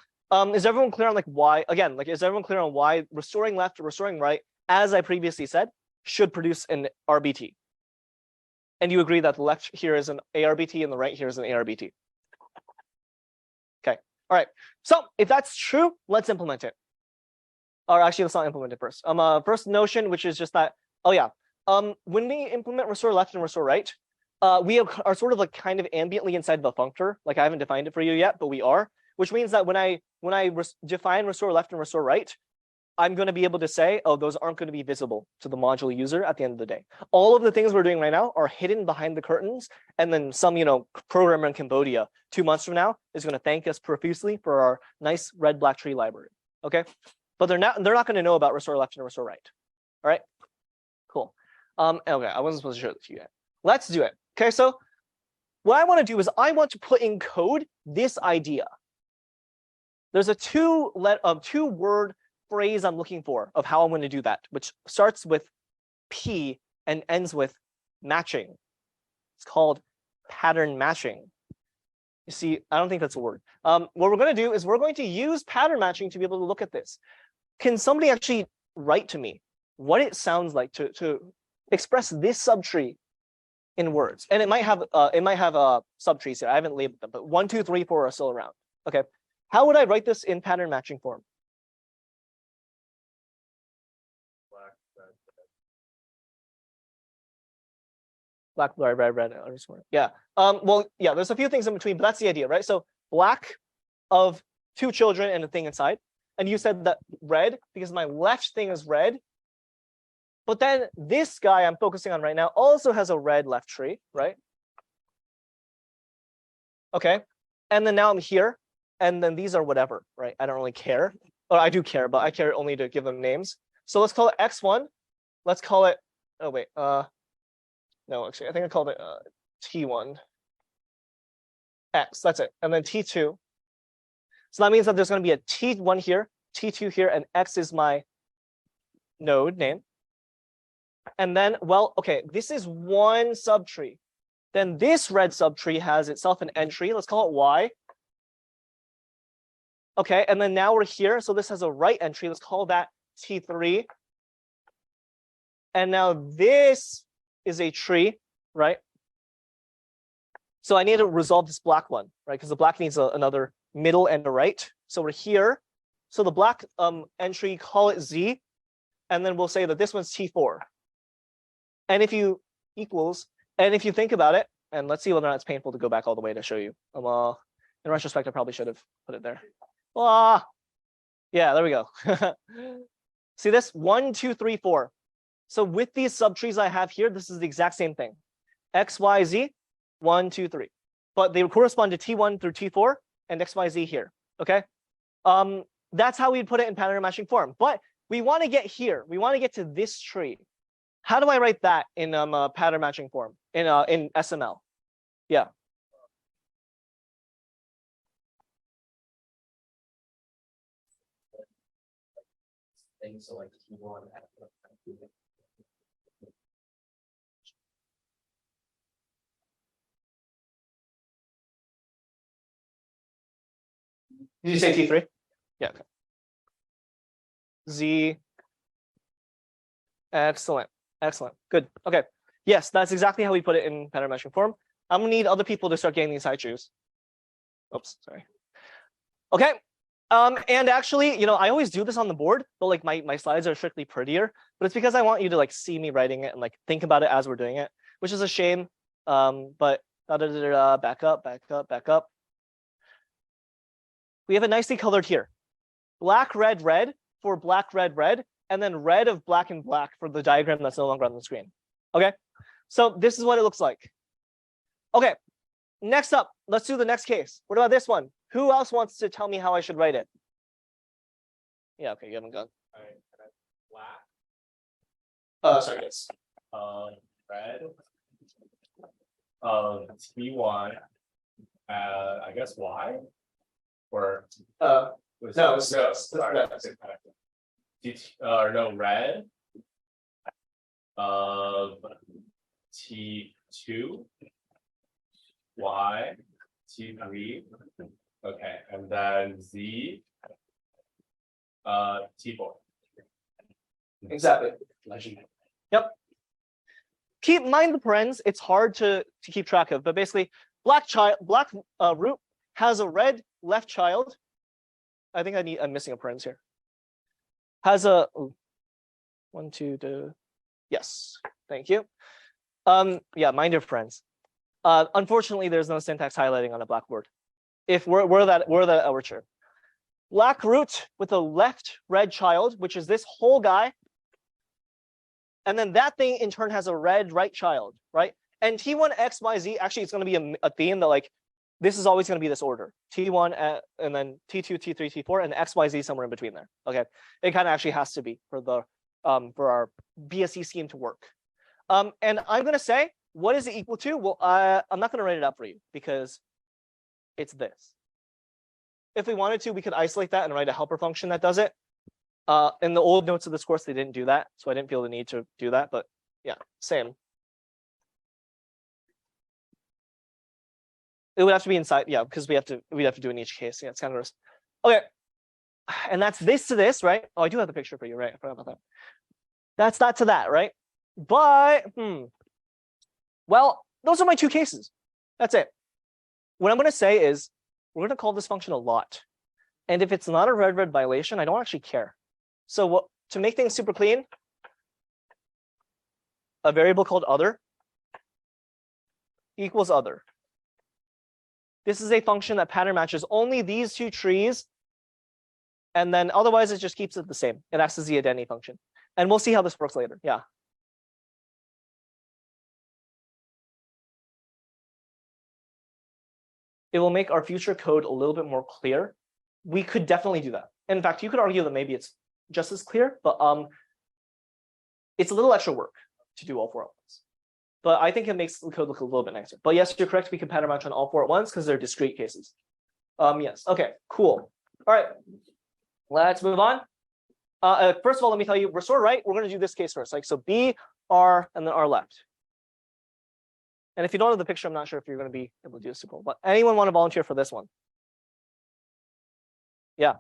is everyone clear on like why, again, like is everyone clear on why restoring left or restoring right, as I previously said, should produce an RBT? And you agree that the left here is an ARBT and the right here is an ARBT. Okay, all right. So if that's true, let's implement it. Or actually, let's not implement it first. First notion, which is just that, oh yeah, when we implement restore left and restore right, we are sort of like kind of ambiently inside of a functor. Like I haven't defined it for you yet, but we are. Which means that when I define restore left and restore right, I'm going to be able to say, oh, those aren't going to be visible to the module user at the end of the day. All of the things we're doing right now are hidden behind the curtains, and then some, programmer in Cambodia 2 months from now is going to thank us profusely for our nice red black tree library. Okay, but they're not going to know about restore left and restore right. All right, cool. Okay, I wasn't supposed to show this to you yet. Let's do it. Okay, so what I want to do is I want to put in code this idea. There's a two-word phrase I'm looking for of how I'm going to do that, which starts with P and ends with matching. It's called pattern matching. You see, I don't think that's a word. What we're going to do is we're going to use pattern matching to be able to look at this. Can somebody actually write to me what it sounds like to express this subtree in words? And it might have subtrees here. I haven't labeled them, but 1, 2, 3, 4 are still around. Okay. How would I write this in pattern matching form? Black, red, underscore. Yeah. Well, yeah, there's a few things in between, but that's the idea, right? So black of 2 children and a thing inside. And you said that red, because my left thing is red. But then this guy I'm focusing on right now also has a red left tree, right? Okay. And then now I'm here. And then these are whatever, right? I don't really care. Or I do care, but I care only to give them names. So let's call it X1. Let's call it, oh wait, no, actually, I think I called it T1. X, that's it. And then T2. So that means that there's going to be a T1 here, T2 here, and X is my node name. And then, well, okay, this is one subtree. Then this red subtree has itself an entry. Let's call it Y. Okay, and then now we're here. So this has a right entry. Let's call that T3. And now this is a tree, right? So I need to resolve this black one, right? Because the black needs another middle and a right. So we're here. So the black entry, call it Z. And then we'll say that this one's T4. And if you think about it, and let's see whether or not it's painful to go back all the way to show you. In retrospect, I probably should have put it there. Yeah, there we go. See this? 1, 2, 3, 4. So with these subtrees I have here, this is the exact same thing. X, Y, Z, 1, 2, 3. But they correspond to T1 through T4 and X, Y, Z here. Okay. That's how we'd put it in pattern matching form. But we want to get here. We want to get to this tree. How do I write that in pattern matching form in SML? Yeah. So like T1 Did you say T3? Yeah. Okay. Z. Excellent. Excellent. Good. Okay. Yes, that's exactly how we put it in pattern matching form. I'm gonna need other people to start getting these high choose. Oops, sorry. Okay. And actually, I always do this on the board, but like my slides are strictly prettier, but it's because I want you to like see me writing it and like think about it as we're doing it, which is a shame. But back up, back up, back up. We have it nicely colored here. Black, red, red for black, red, red, and then red of black and black for the diagram that's no longer on the screen. Okay, so this is what it looks like. Okay, next up, let's do the next case. What about this one? Who else wants to tell me how I should write it? Yeah, okay, you haven't gone. Black. Sorry, yes. Red. T1. I guess Y. Or No, sorry. No, red. T2. Y. T3. Okay, and then Z. T4. Exactly. Legend. Yep. Keep in mind the parens. It's hard to keep track of, but basically, black root has a red left child. I think I'm missing a parens here. Has a 1, 2, 2. Yes, thank you. Yeah, mind your friends. Unfortunately, there's no syntax highlighting on a blackboard. If we're that overture. Black root with a left red child, which is this whole guy. And then that thing in turn has a red right child, right? And T1, X, Y, Z, actually it's going to be a theme that like, this is always going to be this order. T1 and then T2, T3, T4, and X, Y, Z somewhere in between there. Okay, it kind of actually has to be for the for our BSE scheme to work. And I'm going to say, what is it equal to? Well, I'm not going to write it up for you because it's this. If we wanted to, we could isolate that and write a helper function that does it. In the old notes of this course, they didn't do that, so I didn't feel the need to do that. But yeah, same. It would have to be inside, yeah, because we'd have to do in each case. Yeah, it's kind of gross. Okay, and that's this to this, right? Oh, I do have the picture for you, right? I forgot about that. That's that to that, right? But well, those are my two cases. That's it. What I'm going to say is we're going to call this function a lot, and if it's not a red violation, I don't actually care. So to make things super clean, a variable called other equals other. This is a function that pattern matches only these two trees, and then otherwise it just keeps it the same. It acts as the identity function, and we'll see how this works later. Yeah. It will make our future code a little bit more clear. We could definitely do that. In fact, you could argue that maybe it's just as clear, but it's a little extra work to do all four at once. But I think it makes the code look a little bit nicer. But yes, you're correct. We can pattern match on all four at once because they're discrete cases. Yes. Okay. Cool. All right. Let's move on. First of all, let me tell you, restore right. We're going to do this case first. Like so, B, R, and then R left. And if you don't have the picture, I'm not sure if you're going to be able to do a super. But anyone want to volunteer for this one? Yeah.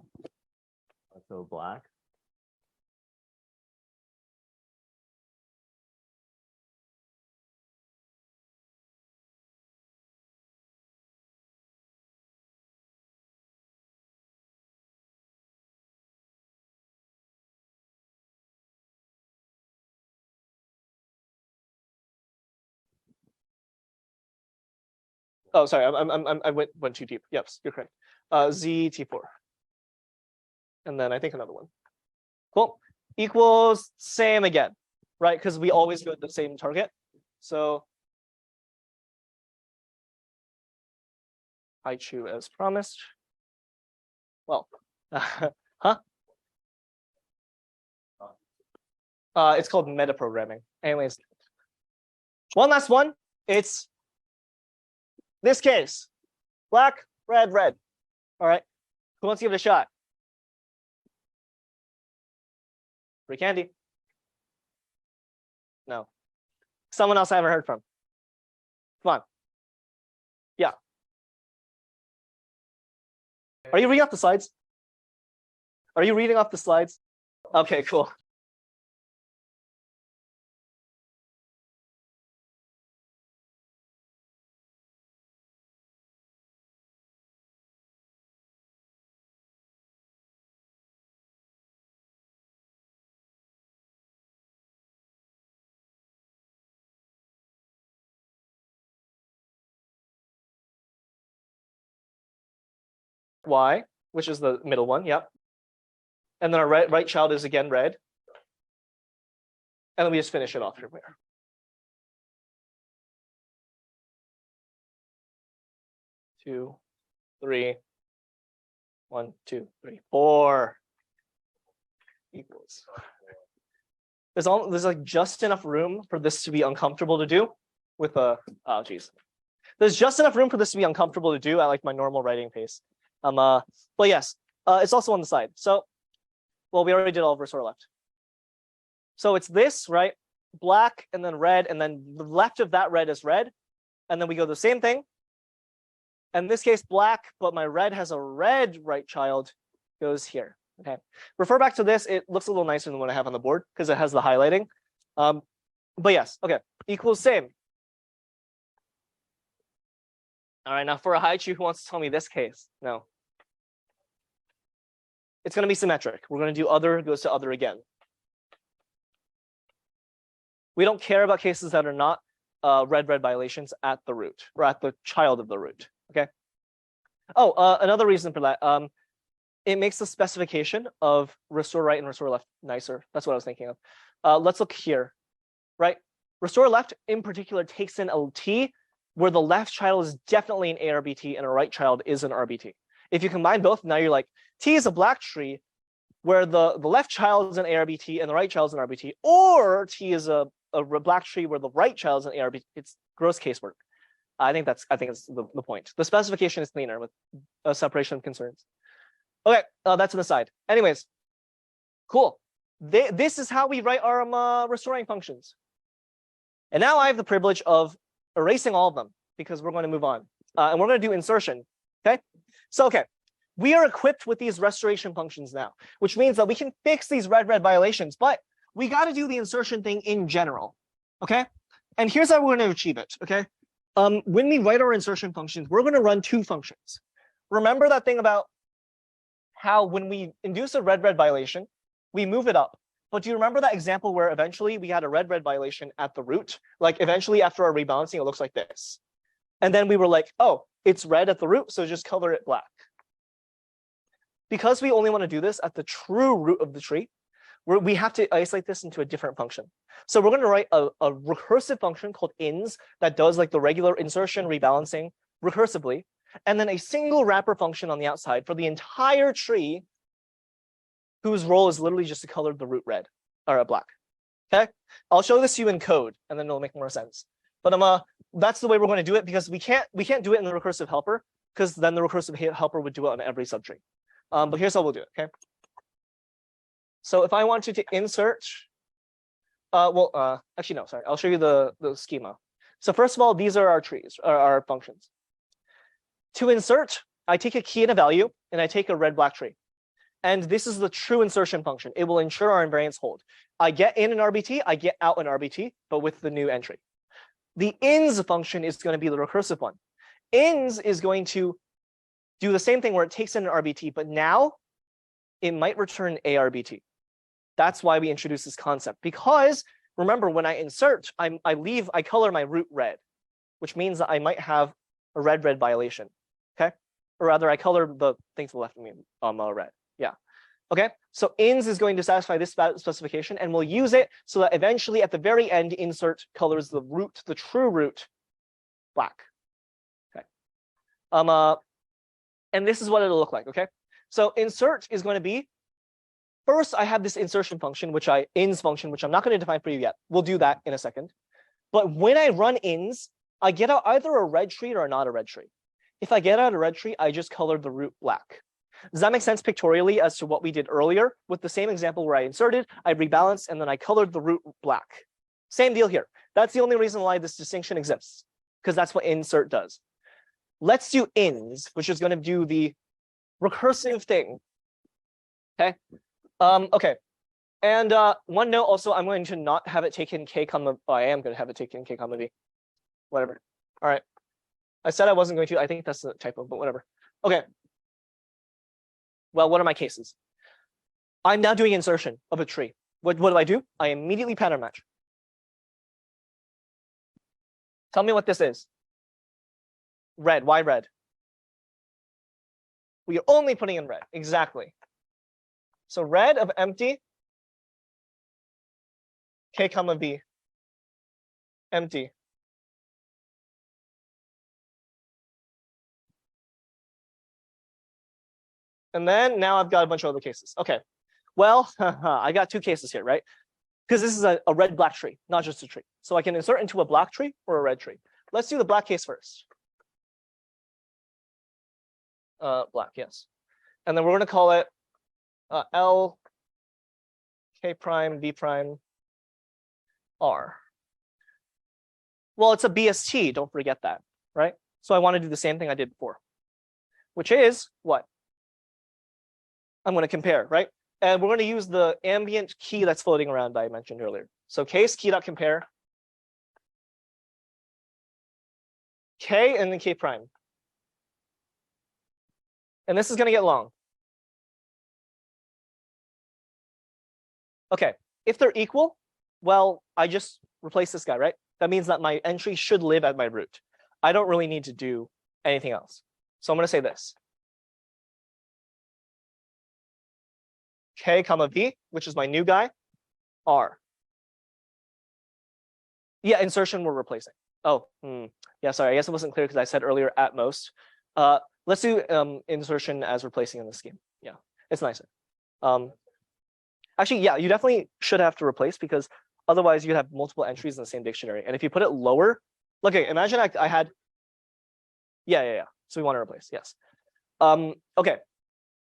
So black. Oh, sorry, I went too deep. Yes, you're correct. Z T4, and then I think another one. Cool. Equals same again, right? Because we always go with the same target. So I chew as promised. Well, huh? It's called metaprogramming. Anyways, one last one. It's this case, black, red, red. All right, who wants to give it a shot? Free candy. No. Someone else I haven't heard from. Come on. Yeah. Are you reading off the slides? Are you reading off the slides? Okay, cool. Y, which is the middle one. Yep. And then our right child is again red. And then we just finish it off here. 2, 3, 1, 2, 3, 4 equals. There's like just enough room for this to be uncomfortable to do with a, oh geez. There's just enough room for this to be uncomfortable to do at like my normal writing pace. But yes, it's also on the side. So, well, we already did all of restore left. So it's this, right? Black and then red, and then the left of that red is red. And then we go the same thing. In this case, black, but my red has a red right child, goes here. Okay. Refer back to this. It looks a little nicer than what I have on the board because it has the highlighting. But yes, okay. Equals same. All right, now for a Haichu, who wants to tell me this case? No. It's going to be symmetric. We're going to do other goes to other again. We don't care about cases that are not red-red violations at the root or at the child of the root. Okay. Oh, another reason for that. It makes the specification of restore right and restore left nicer. That's what I was thinking of. Let's look here, right? Restore left in particular takes in a T where the left child is definitely an ARBT and a right child is an RBT. If you combine both, now you're like, T is a black tree where the left child is an ARBT and the right child is an RBT, or T is a black tree where the right child is an ARBT. It's gross casework. I think that's the point. The specification is cleaner with a separation of concerns. Okay, that's an aside. Anyways, cool. This is how we write our restoring functions. And now I have the privilege of erasing all of them because we're going to move on. And we're going to do insertion. Okay. So, okay. We are equipped with these restoration functions now, which means that we can fix these red-red violations, but we got to do the insertion thing in general. Okay. And here's how we're going to achieve it. Okay. When we write our insertion functions, we're going to run two functions. Remember that thing about how when we induce a red-red violation, we move it up. But do you remember that example where eventually we had a red-red violation at the root? Like eventually after our rebalancing, it looks like this. And then we were like, oh, it's red at the root, so just color it black. Because we only want to do this at the true root of the tree, we have to isolate this into a different function. So we're going to write a recursive function called ins that does like the regular insertion rebalancing recursively, and then a single wrapper function on the outside for the entire tree whose role is literally just to color the root red or black. Okay, I'll show this to you in code and then it'll make more sense. But that's the way we're going to do it because we can't do it in the recursive helper because then the recursive helper would do it on every subtree. But here's how we'll do it. Okay. So if I wanted to insert, actually no, sorry, I'll show you the schema. So first of all, these are our trees, our functions. To insert, I take a key and a value, and I take a red-black tree. And this is the true insertion function. It will ensure our invariants hold. I get in an RBT, I get out an RBT, but with the new entry. The ins function is going to be the recursive one. Ins is going to do the same thing where it takes in an RBT, but now it might return ARBT. That's why we introduce this concept. Because remember, when I insert, I color my root red, which means that I might have a red-red violation. Okay, or rather, I color the thing to the left of me red. Yeah. Okay. So ins is going to satisfy this specification, and we'll use it so that eventually, at the very end, insert colors the root, the true root, black. Okay. And this is what it'll look like. Okay. So insert is going to be first. I have this insertion function, ins function, which I'm not going to define for you yet. We'll do that in a second. But when I run ins, I get out either a red tree or not a red tree. If I get out a red tree, I just color the root black. Does that make sense pictorially as to what we did earlier with the same example where I inserted, I rebalanced, and then I colored the root black? Same deal here. That's the only reason why this distinction exists, because that's what insert does. Let's do ins, which is going to do the recursive thing. Okay. Okay. And one note also, I'm going to not have it taken k comma. Oh, I am going to have it taken k comma v. Whatever. All right. I said I wasn't going to. I think that's a typo, but whatever. Okay. Well, what are my cases? I'm now doing insertion of a tree. What do? I immediately pattern match. Tell me what this is. Red. Why red? We are only putting in red. Exactly. So red of empty, K comma B, empty. And then now I've got a bunch of other cases. Okay. Well, I got two cases here, right? Because this is a red-black tree, not just a tree. So I can insert into a black tree or a red tree. Let's do the black case first. Black, yes. And then we're going to call it L, K prime, B prime, R. Well, it's a BST, don't forget that, right? So I want to do the same thing I did before, which is what? I'm going to compare, right? And we're going to use the ambient key that's floating around that I mentioned earlier. So case key.compare K and then K prime. And this is going to get long. Okay, if they're equal, well, I just replace this guy, right? That means that my entry should live at my root. I don't really need to do anything else. So I'm going to say this. K comma V, which is my new guy, R. Yeah, insertion we're replacing. Oh, yeah, sorry, I guess it wasn't clear because I said earlier at most. Let's do insertion as replacing in the scheme. Yeah, it's nicer. Actually, yeah, you definitely should have to replace because otherwise you'd have multiple entries in the same dictionary. And if you put it lower, look, okay, imagine I had, yeah. So we want to replace, yes. Okay,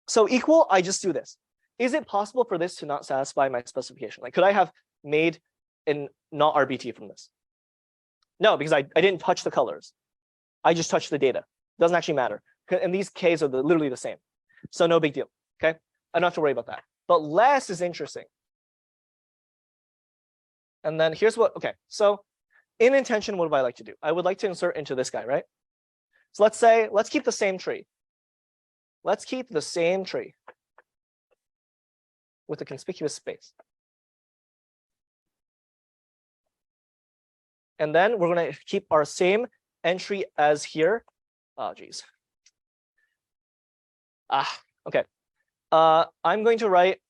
so equal, I just do this. Is it possible for this to not satisfy my specification? Like, could I have made an not RBT from this? No, because I didn't touch the colors. I just touched the data. Doesn't actually matter. And these Ks are literally the same. So no big deal, okay? I don't have to worry about that. But less is interesting. And then here's what, okay. So in intention, what do I like to do? I would like to insert into this guy, right? So let's say, let's keep the same tree. Let's keep the same tree with a conspicuous space. And then we're going to keep our same entry as here. Oh, geez. Okay. I'm going to write.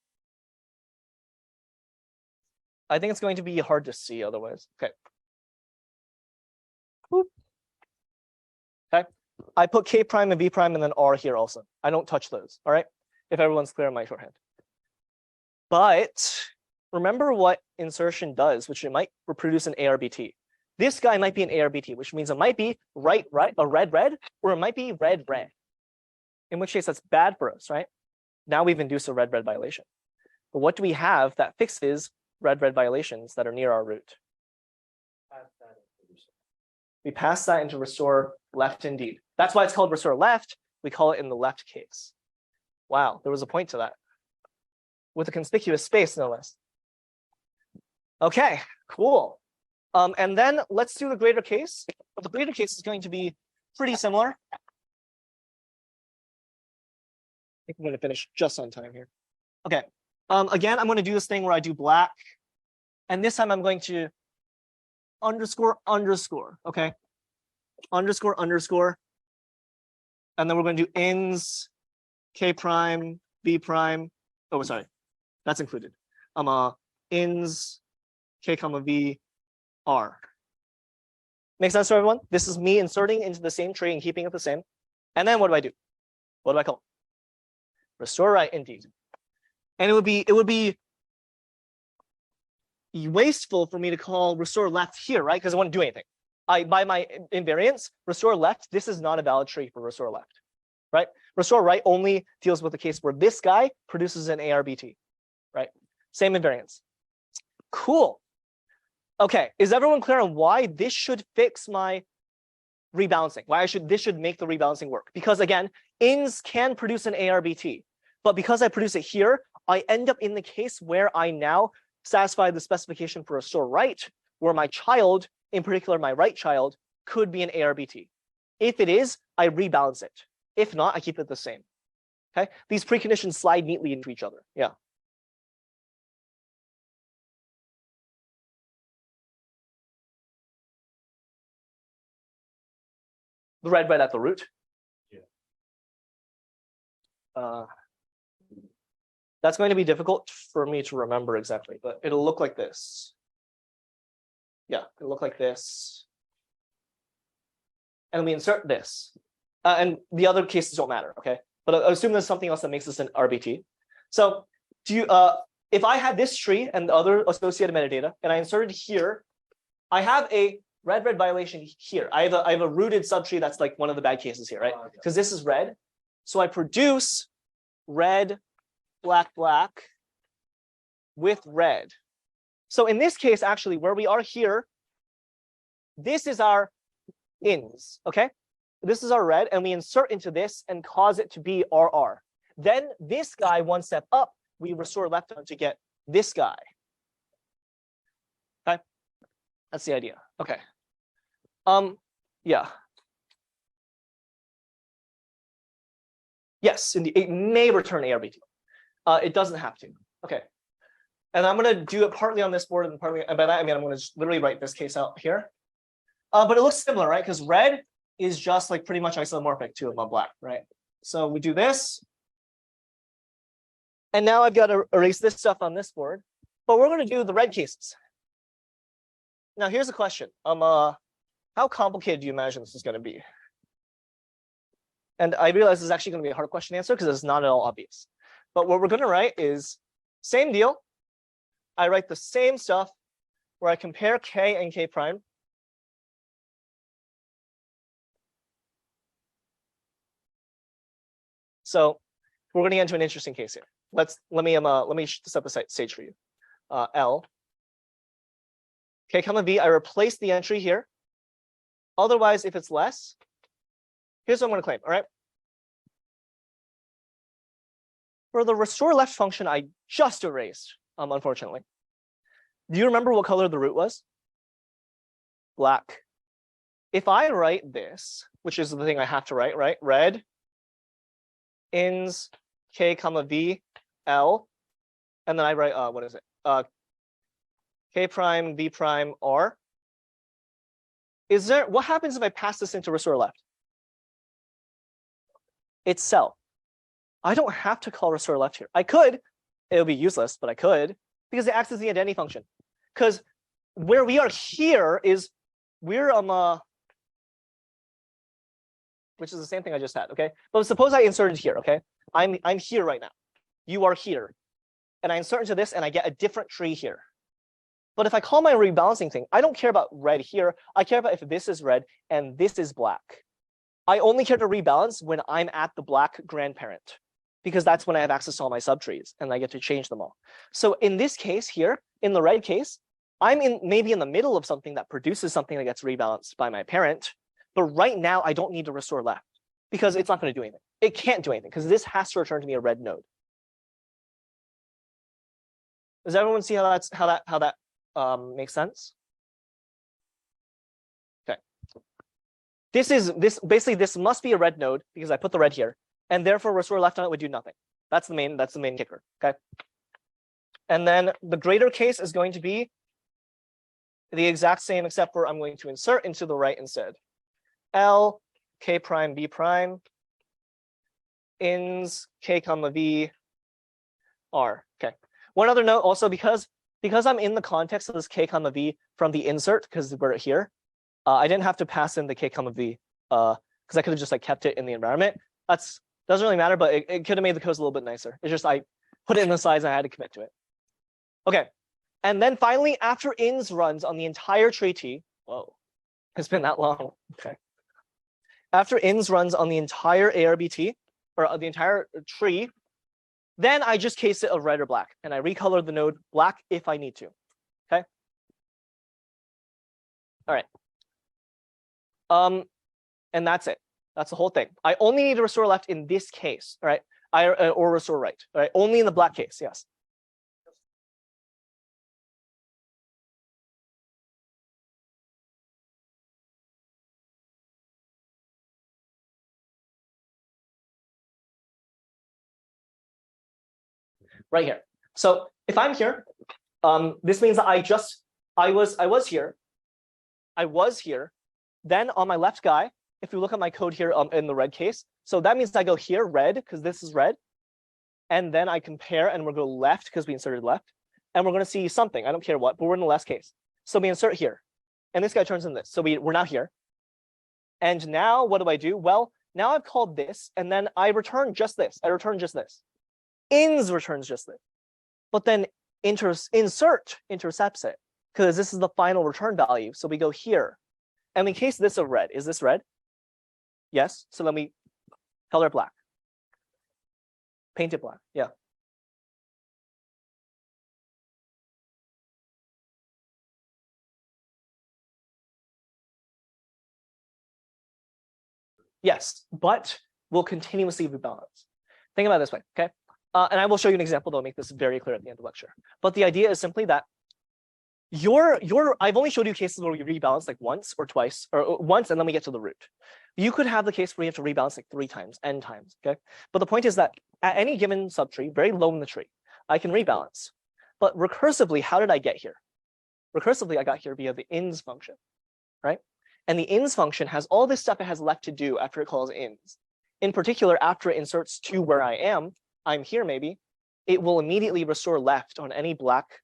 I think it's going to be hard to see otherwise. Okay. Boop. Okay. I put K prime and B prime and then R here also. I don't touch those. All right. If everyone's clear on my shorthand. But remember what insertion does, which it might reproduce an ARBT. This guy might be an ARBT, which means it might be right, a red, or it might be red, in which case that's bad for us, right? Now we've induced a red violation. But what do we have that fixes red violations that are near our root? We pass that into restore left indeed. That's why it's called restore left. We call it in the left case. Wow, there was a point to that. With a conspicuous space, no less. Okay, cool. And then let's do the greater case. The greater case is going to be pretty similar. I think I'm going to finish just on time here. Okay. Again, I'm going to do this thing where I do black. And this time I'm going to underscore. Okay. Underscore. And then we're going to do ins, K prime, B prime. Oh, sorry. That's included. Ins, K comma V, R. Make sense to everyone? This is me inserting into the same tree and keeping it the same. And then what do I do? What do I call? Restore right indeed. And it would be wasteful for me to call restore left here, right? Because I wouldn't do anything. By my invariance, restore left, this is not a valid tree for restore left, right? Restore right only deals with the case where this guy produces an ARBT, right? Same invariance. Cool. Okay, is everyone clear on why this should fix my rebalancing? Why this should make the rebalancing work? Because again, ins can produce an ARBT, but because I produce it here, I end up in the case where I now satisfy the specification for restore right, where my child, in particular my right child, could be an ARBT. If it is, I rebalance it. If not, I keep it the same. Okay, these preconditions slide neatly into each other. Yeah. The red at the root. Yeah. That's going to be difficult for me to remember exactly, but it'll look like this. Yeah, it'll look like this. And we insert this. And the other cases don't matter, okay? But I assume there's something else that makes this an RBT. So if I had this tree and the other associated metadata, and I inserted here, I have a red violation here. I have a rooted subtree that's like one of the bad cases here, right? Because this is red. So I produce red, black with red. So in this case, actually, where we are here, this is our ins, okay? This is our red, and we insert into this and cause it to be RR. Then this guy, one step up, we restore left on to get this guy. Okay, that's the idea. Okay. Yeah. Yes, indeed, it may return ARBT. It doesn't have to. Okay. And I'm going to do it partly on this board and partly, and by that I mean I'm going to literally write this case out here. But it looks similar, right? Because red is just like pretty much isomorphic to a black, right? So we do this. And now I've got to erase this stuff on this board. But we're going to do the red cases. Now here's a question. How complicated do you imagine this is going to be? And I realize this is actually going to be a hard question to answer because it's not at all obvious. But what we're going to write is same deal. I write the same stuff where I compare K and K prime. So we're going to get into an interesting case here. Let me set the stage for you. L K comma V. I replace the entry here. Otherwise, if it's less, here's what I'm going to claim. All right. For the restore left function, I just erased, unfortunately. Do you remember what color the root was? Black. If I write this, which is the thing I have to write, right? Red, ins, K comma V, L, and then I write, what is it? K prime, V prime, R. What happens if I pass this into restore left? It's cell. I don't have to call restore left here. I could, it'll be useless, but I could, because it acts as the identity function. Because where we are here is we're which is the same thing I just had, okay? But suppose I inserted here, okay? I'm here right now. You are here. And I insert into this and I get a different tree here. But if I call my rebalancing thing, I don't care about red here. I care about if this is red and this is black. I only care to rebalance when I'm at the black grandparent, because that's when I have access to all my subtrees and I get to change them all. So in this case here, in the red case, I'm maybe in the middle of something that produces something that gets rebalanced by my parent. But right now, I don't need to restore left because it's not going to do anything. It can't do anything because this has to return to me a red node. Does everyone see how that makes sense? Okay. Basically this must be a red node because I put the red here, and therefore restore left on it would do nothing. That's the main kicker. Okay. And then the greater case is going to be the exact same, except for I'm going to insert into the right instead. L, K prime, B prime, ins, K comma V, R. Okay. One other note also, because I'm in the context of this K comma V from the insert, because we're here, I didn't have to pass in the K comma V because I could have just like kept it in the environment. Doesn't really matter, but it could have made the code a little bit nicer. It's just I put it in the slides and I had to commit to it. Okay. And then finally, after ins runs on the entire tree T, whoa, it's been that long. Okay. After ins runs on the entire ARBT, or the entire tree, then I just case it of red or black, and I recolor the node black if I need to. Okay. All right. And that's it. That's the whole thing. I only need to restore left in this case, all right? Or restore right, all right? Only in the black case, yes. Right here. So if I'm here, this means that I was here. Then on my left guy, if you look at my code here in the red case, so that means I go here red because this is red, and then I compare, and we'll go left because we inserted left, and we're going to see something. I don't care what, but we're in the last case. So we insert here, and this guy turns in this. So we're now here. And now what do? Well, now I've called this, and then I return just this. I return just this. Ins returns just this. But then insert intercepts it, because this is the final return value. So we go here, and we case this of red. Is this red? Yes. So let me color it black. Paint it black. Yeah. Yes, but we'll continuously rebalance. Think about it this way, okay? And I will show you an example that will make this very clear at the end of the lecture. But the idea is simply that I've only showed you cases where we rebalance like once or twice, or once, and then we get to the root. You could have the case where you have to rebalance like 3 times, n times, okay? But the point is that at any given subtree, very low in the tree, I can rebalance. But recursively, how did I get here? Recursively, I got here via the ins function, right? And the ins function has all this stuff it has left to do after it calls ins. In particular, after it inserts to where I'm here maybe, it will immediately restore left on any black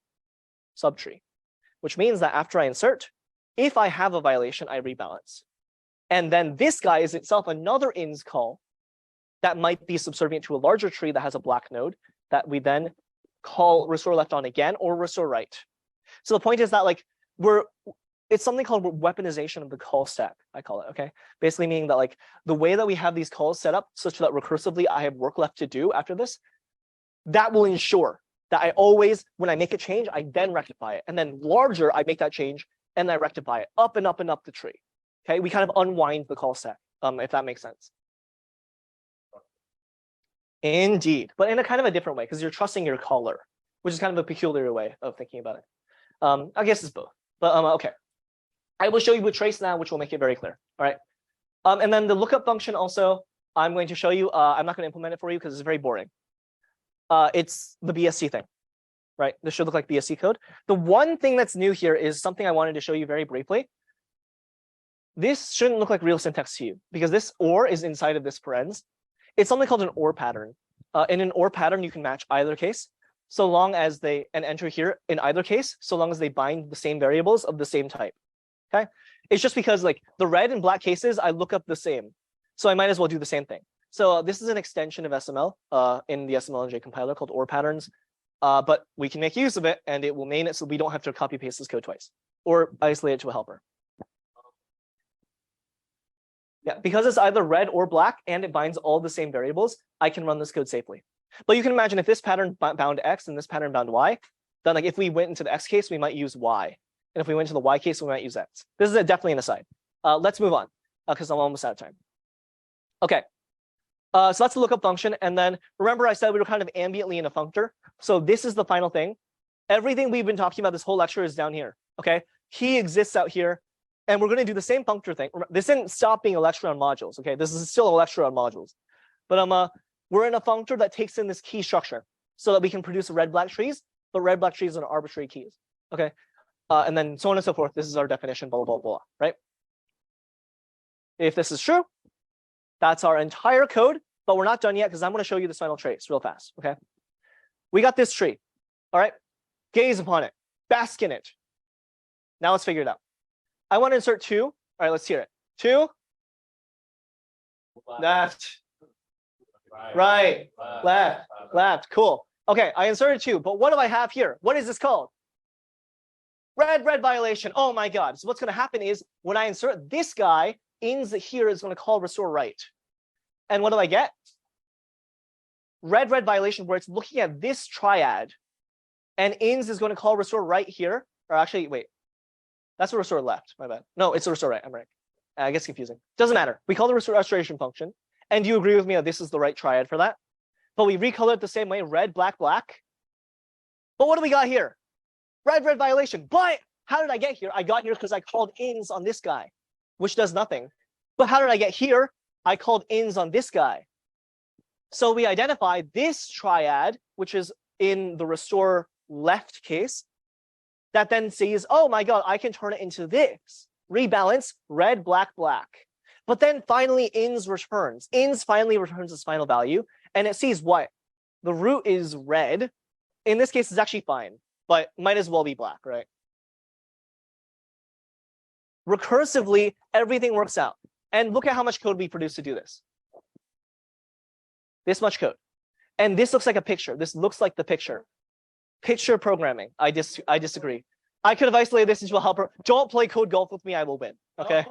subtree, which means that after I insert, if I have a violation, I rebalance. And then this guy is itself another ins call that might be subservient to a larger tree that has a black node that we then call restore left on again or restore right. So the point is that like it's something called weaponization of the call stack, I call it, okay? Basically meaning that like the way that we have these calls set up such that recursively I have work left to do after this, that will ensure that I always, when I make a change, I then rectify it. And then larger, I make that change and I rectify it up and up and up the tree. Okay, we kind of unwind the call stack, if that makes sense. Indeed, but in a kind of a different way because you're trusting your caller, which is kind of a peculiar way of thinking about it. I guess it's both, but okay. I will show you with trace now, which will make it very clear. All right. And then the lookup function also, I'm going to show you. I'm not going to implement it for you because it's very boring. It's the BSC thing, right? This should look like BSC code. The one thing that's new here is something I wanted to show you very briefly. This shouldn't look like real syntax to you because this or is inside of this parens. It's something called an or pattern. In an or pattern, you can match either case so long as they and enter here in either case, so long as they bind the same variables of the same type. Okay, it's just because like the red and black cases, I look up the same, so I might as well do the same thing. So this is an extension of SML in the SMLNJ compiler called or patterns, but we can make use of it and it will main it so we don't have to copy paste this code twice or isolate it to a helper. Yeah, because it's either red or black and it binds all the same variables, I can run this code safely. But you can imagine if this pattern bound X and this pattern bound Y, then like if we went into the X case, we might use Y. And if we went to the Y case, we might use X. This is definitely an aside. Let's move on because I'm almost out of time. Okay, so that's the lookup function. And then remember I said we were kind of ambiently in a functor. So this is the final thing. Everything we've been talking about this whole lecture is down here. Okay, he exists out here. And we're going to do the same functor thing. This didn't stop being a lecture on modules. Okay, this is still a lecture on modules. But we're in a functor that takes in this key structure so that we can produce red-black trees, but red-black trees are arbitrary keys. Okay, and then so on and so forth. This is our definition, blah, blah, blah, blah, right? If this is true, that's our entire code, but we're not done yet because I'm going to show you this final trace real fast. Okay, we got this tree. All right, gaze upon it, bask in it. Now let's figure it out. I want to insert 2. All right, let's hear it. 2, left, right, left, left. Cool. Okay, I inserted 2, but what do I have here? What is this called? Red violation. Oh my God. So what's going to happen is when I insert this guy, ins here is going to call restore right. And what do I get? Red violation where it's looking at this triad, and ins is going to call restore right here. Or actually, wait. That's a restore left, my bad. No, it's a restore right, I'm right. I guess confusing. Doesn't matter. We call the restoration function. And do you agree with me that this is the right triad for that? But we recolor it the same way, red, black, black. But what do we got here? Red violation. But how did I get here? I got here because I called ins on this guy, which does nothing. But how did I get here? I called ins on this guy. So we identify this triad, which is in the restore left case, that then sees, oh my God, I can turn it into this. Rebalance, red, black, black. But then finally ins returns. Ins finally returns its final value. And it sees what? the root is red. In this case, it's actually fine, but might as well be black, right? Recursively, everything works out. And look at how much code we produce to do this. This much code. And this looks like a picture. This looks like the picture. Picture programming. I disagree. I could have isolated this into a helper. Don't play code golf with me, I will win. Okay.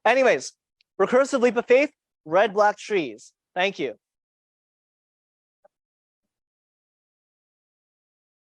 Anyways, recursive leap of faith, red, black trees. Thank you.